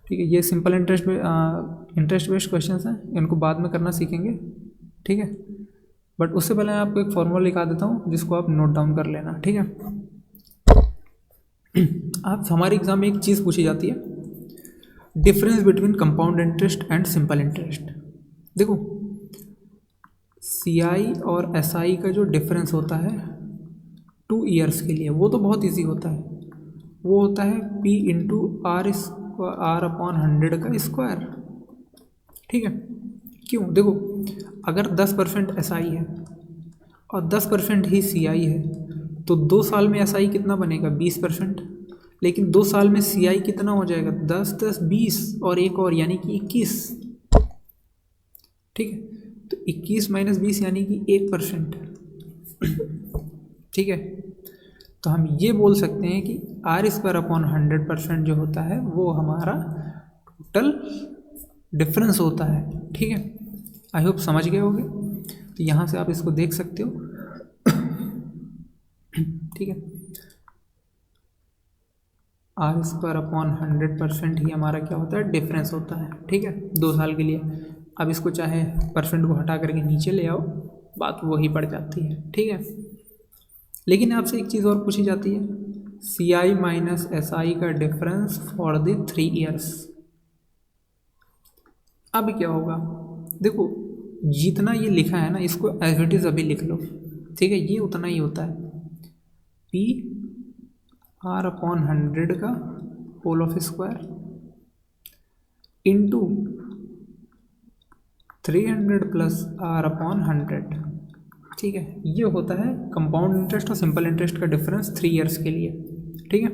ठीक है, ये सिंपल इंटरेस्ट बेस्ड क्वेश्चंस हैं, इनको बाद में करना सीखेंगे। ठीक है, बट उससे पहले मैं आपको एक फॉर्मूला लिखा देता हूँ, जिसको आप नोट डाउन कर लेना। ठीक है, आप हमारे एग्जाम में एक चीज़ पूछी जाती है, difference between compound interest and simple interest. देखो, CI और SI का जो डिफरेंस होता है 2 ईयर्स के लिए, वो तो बहुत इजी होता है। वो होता है P × R/100 का स्क्वायर। ठीक है, क्यों? देखो, अगर 10% SI है और 10% ही CI है, तो 2 साल में SI कितना बनेगा? 20%। लेकिन 2 साल में CI कितना हो जाएगा? 10 10 20 और एक और, यानी कि 21। ठीक है, तो 21 - 20 यानी कि 1%। ठीक है, तो हम ये बोल सकते हैं कि R² जो होता है वो हमारा टोटल डिफरेंस होता है। ठीक है, आई होप समझ गए होगे। तो यहाँ से आप इसको देख सकते हो। ठीक है, R² 100% ही हमारा क्या होता है? डिफरेंस होता है। ठीक है, 2 साल के लिए। अब इसको चाहे परसेंट को हटा करके नीचे ले आओ, बात वही पड़ जाती है। ठीक है, लेकिन आपसे एक चीज़ और पूछी जाती है, CI - SI का डिफरेंस फॉर द 3 ईयर्स। अब क्या होगा? देखो, जितना ये लिखा है ना, इसको एज इट इज़ अभी लिख लो। ठीक है, ये उतना ही होता है, P R/100 का whole of square into 300 plus R/100। ठीक है, ये होता है कंपाउंड इंटरेस्ट और सिंपल इंटरेस्ट का डिफरेंस 3 ईयर्स के लिए। ठीक है,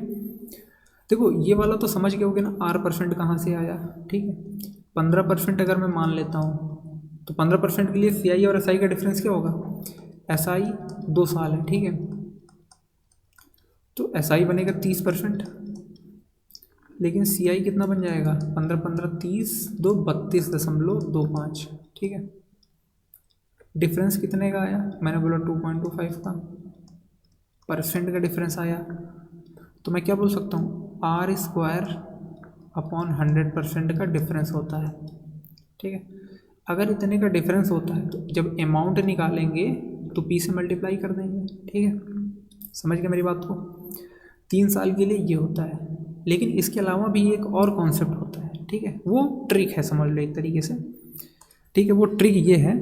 देखो ये वाला तो समझ गए होगे ना, R% कहाँ से आया। ठीक है, 15% अगर मैं मान लेता हूँ, तो 15% के लिए CI और SI का डिफरेंस क्या होगा? SI 2 साल है। ठीक है, तो SI बनेगा 30%, लेकिन CI कितना बन जाएगा? 15 15 30 2 32.25। ठीक है, डिफरेंस कितने का आया? मैंने बोला 2.25 का परसेंट का डिफरेंस आया। तो मैं क्या बोल सकता हूँ? R² 100% का डिफरेंस होता है। ठीक है, अगर इतने का डिफरेंस होता है तो जब अमाउंट निकालेंगे तो P से मल्टीप्लाई कर देंगे। ठीक है, समझ गए मेरी बात को? 3 साल के लिए ये होता है, लेकिन इसके अलावा भी एक और कॉन्सेप्ट होता है। ठीक है, वो ट्रिक है, समझ लो एक तरीके से। ठीक है, वो ट्रिक ये है,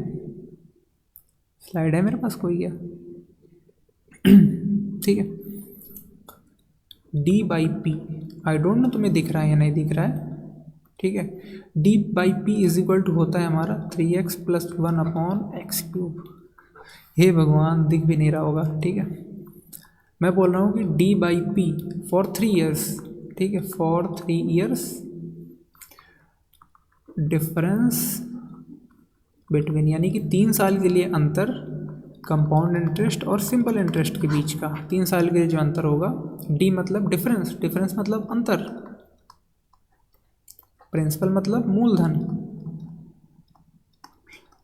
स्लाइड है मेरे पास कोई क्या? ठीक है, D/P, आई डोंट नो तुम्हें दिख रहा है या नहीं दिख रहा है। ठीक है, D/P = होता है हमारा 3x + 1/x³। हे भगवान, दिख भी नहीं रहा होगा। ठीक है, मैं बोल रहा हूँ कि D by P for 3 years, ठीक है, फॉर 3 ईयर्स डिफरेंस बिटवीन, यानी कि 3 साल के लिए अंतर कंपाउंड इंटरेस्ट और सिंपल इंटरेस्ट के बीच का, 3 साल के लिए जो अंतर होगा, डी मतलब डिफरेंस, डिफरेंस मतलब अंतर, प्रिंसिपल मतलब मूलधन,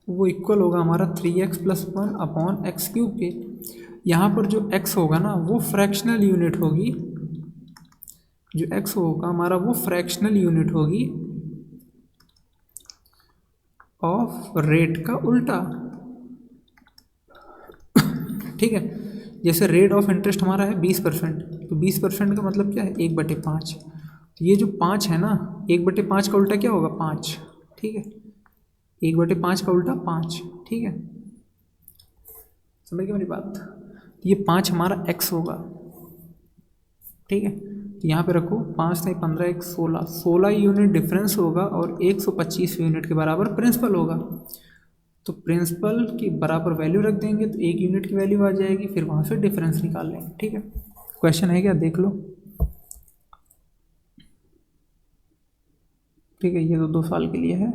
वो इक्वल होगा हमारा 3x + 1 अपॉन एक्स क्यूब के। यहाँ पर जो x होगा ना वो फ्रैक्शनल यूनिट होगी, जो x होगा हमारा वो फ्रैक्शनल यूनिट होगी ऑफ रेट का उल्टा, ठीक है। जैसे रेट ऑफ इंटरेस्ट हमारा है 20%, तो 20% का मतलब क्या है 1/5। ये जो 5 है ना, 1/5 का उल्टा क्या होगा 5, ठीक है, 1/5 का उल्टा 5, ठीक है, समझ गए मेरी बात। ये 5 हमारा x होगा, ठीक है, यहाँ पे रखो 5 नहीं 15 1 16, 16 यूनिट डिफरेंस होगा और 125 यूनिट के बराबर प्रिंसिपल होगा। तो प्रिंसिपल की बराबर वैल्यू रख देंगे तो 1 यूनिट की वैल्यू आ जाएगी, फिर वहाँ से डिफरेंस निकाल लेंगे, ठीक है। क्वेश्चन है क्या, देख लो, ठीक है। ये तो 2 साल के लिए है,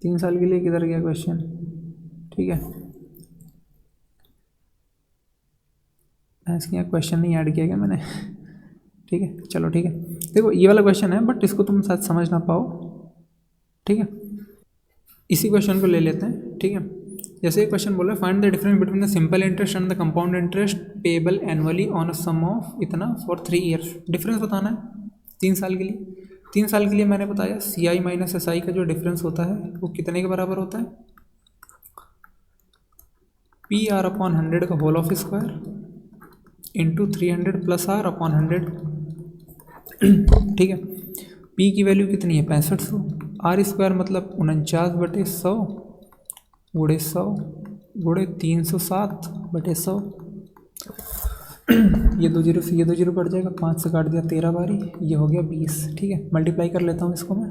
3 साल के लिए किधर गया क्वेश्चन, ठीक है। ऐसे क्वेश्चन नहीं ऐड किया गया मैंने, ठीक है, चलो ठीक है। देखो ये वाला क्वेश्चन है बट इसको तुम शायद समझ ना पाओ, ठीक है। इसी क्वेश्चन को ले लेते हैं, ठीक है। जैसे ये क्वेश्चन बोला find the difference between the simple interest and the compound interest payable annually on a sum of इतना फॉर 3 ईयर्स। डिफरेंस बताना है 3 साल के लिए। 3 साल के लिए मैंने बताया CI माइनस SI का जो डिफरेंस होता है वो कितने के बराबर होता है, PR/100 का whole of square into 300 + R/100, ठीक है। P की वैल्यू कितनी है 6500, R² मतलब 49/100 गुणे 100 गुणे 307/100, ये 2 जीरो से ये 2 जीरो कट जाएगा, 5 से काट दिया 13 बारी, ये हो गया 20, ठीक है। मल्टीप्लाई कर लेता हूँ इसको मैं,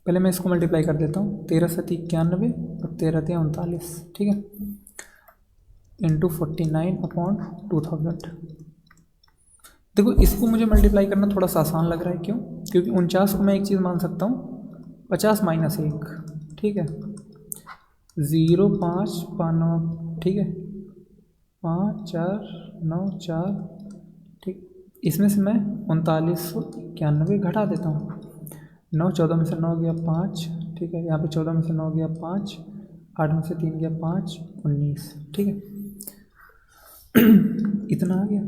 पहले मैं इसको मल्टीप्लाई कर देता हूँ, 13 से 91 और 13 से 39, ठीक है, इंटू 49/2000। देखो इसको मुझे मल्टीप्लाई करना थोड़ा सा आसान लग रहा है, क्यों, क्योंकि 49 को मैं एक चीज़ मान सकता हूँ 50 - 1, ठीक है, 0 5 5, ठीक है, 5 4 9 4, ठीक। इसमें से मैं 3991 घटा देता हूँ, 9 14 में से 9 गया 5, ठीक है, यहाँ पे 14 में से 9 गया 5, 8 में से 3 गया 5, 19, ठीक है। इतना आ गया,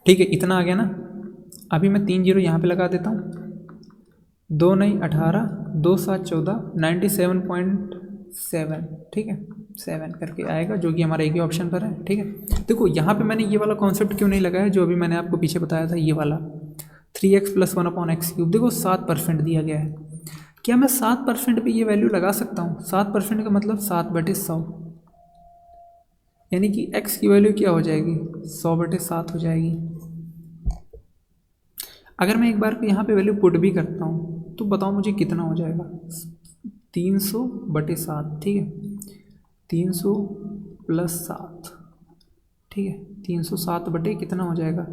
ठीक है, इतना आ गया ना। अभी मैं 3 जीरो यहाँ पे लगा देता हूँ, 2 नहीं 18, 2 7 14, 97.7, ठीक है, 7 करके आएगा, जो कि हमारा एक ही ऑप्शन पर है, ठीक है। देखो यहाँ पे मैंने ये वाला कॉन्सेप्ट क्यों नहीं लगाया जो अभी मैंने आपको पीछे बताया था, ये वाला 3x + 1/x³। देखो 7% दिया गया है, क्या मैं 7% पे ये वैल्यू लगा सकता हूँ, 7% का मतलब 7/100, यानी कि x की वैल्यू क्या हो जाएगी 100/7 हो जाएगी। अगर मैं एक बार यहाँ पे वैल्यू पुट भी करता हूँ तो बताओ मुझे कितना हो जाएगा, 300/7, ठीक है, 300 + 7, ठीक है, 307 बटे कितना हो जाएगा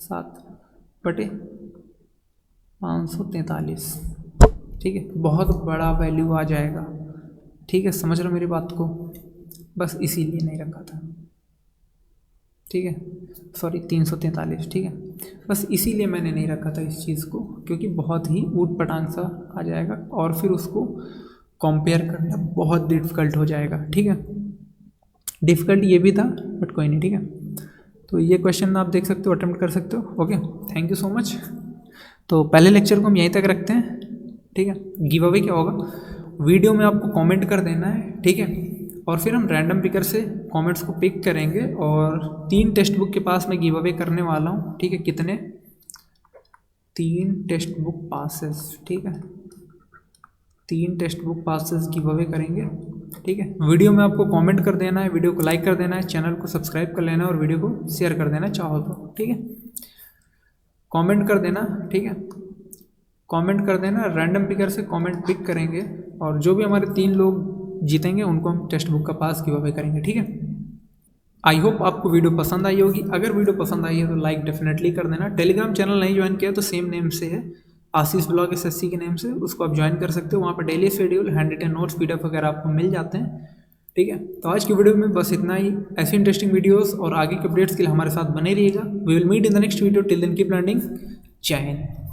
7/543, ठीक है, बहुत बड़ा वैल्यू आ जाएगा, ठीक है, समझ रहे हो मेरी बात को, बस इसीलिए नहीं रखा था, ठीक है, सॉरी 343, ठीक है, बस इसीलिए मैंने नहीं रखा था इस चीज़ को, क्योंकि बहुत ही ऊट पटांग सा आ जाएगा और फिर उसको कंपेयर करना बहुत डिफ़िकल्ट हो जाएगा, ठीक है। डिफ़िकल्ट ये भी था बट कोई नहीं, ठीक है। तो ये क्वेश्चन आप देख सकते हो, अटेम्प्ट कर सकते हो, okay, thank you so much. तो पहले लेक्चर को हम यहीं तक रखते हैं, ठीक है। गिव अवे क्या होगा, वीडियो में आपको कमेंट कर देना है, ठीक है, और फिर हम रैंडम पिकर से कमेंट्स को पिक करेंगे और 3 टेक्स्ट बुक के पास मैं गिव अवे करने वाला हूँ, ठीक है। कितने, 3 टेक्स्ट बुक पासेस, ठीक है, 3 text book passes give away करेंगे ठीक है। वीडियो में आपको कमेंट कर देना है, वीडियो को लाइक कर देना है, चैनल को सब्सक्राइब कर लेना है और वीडियो को शेयर कर देना चाहो तो, ठीक है। कमेंट कर देना, ठीक है, कमेंट कर देना। रैंडम पिकर से कमेंट पिक करेंगे और जो भी हमारे 3 लोग जीतेंगे उनको हम टेक्स्ट बुक का पास गिव अवे करेंगे, ठीक है। आई होप आपको वीडियो पसंद आई होगी। अगर वीडियो पसंद आई है तो लाइक डेफिनेटली कर देना। टेलीग्राम चैनल नहीं ज्वाइन किया तो सेम नेम से है, आशीष ब्लॉग SSC के नेम से, उसको आप ज्वाइन कर सकते हो। वहाँ पर daily schedule, hand written notes, PDF वगैरह आपको मिल जाते हैं, ठीक है। तो आज की वीडियो में बस इतना ही। ऐसी इंटरेस्टिंग वीडियोस और आगे के अपडेट्स के लिए हमारे साथ बने रहिएगा। We will meet in the next video. Till then keep learning. जय हिंद।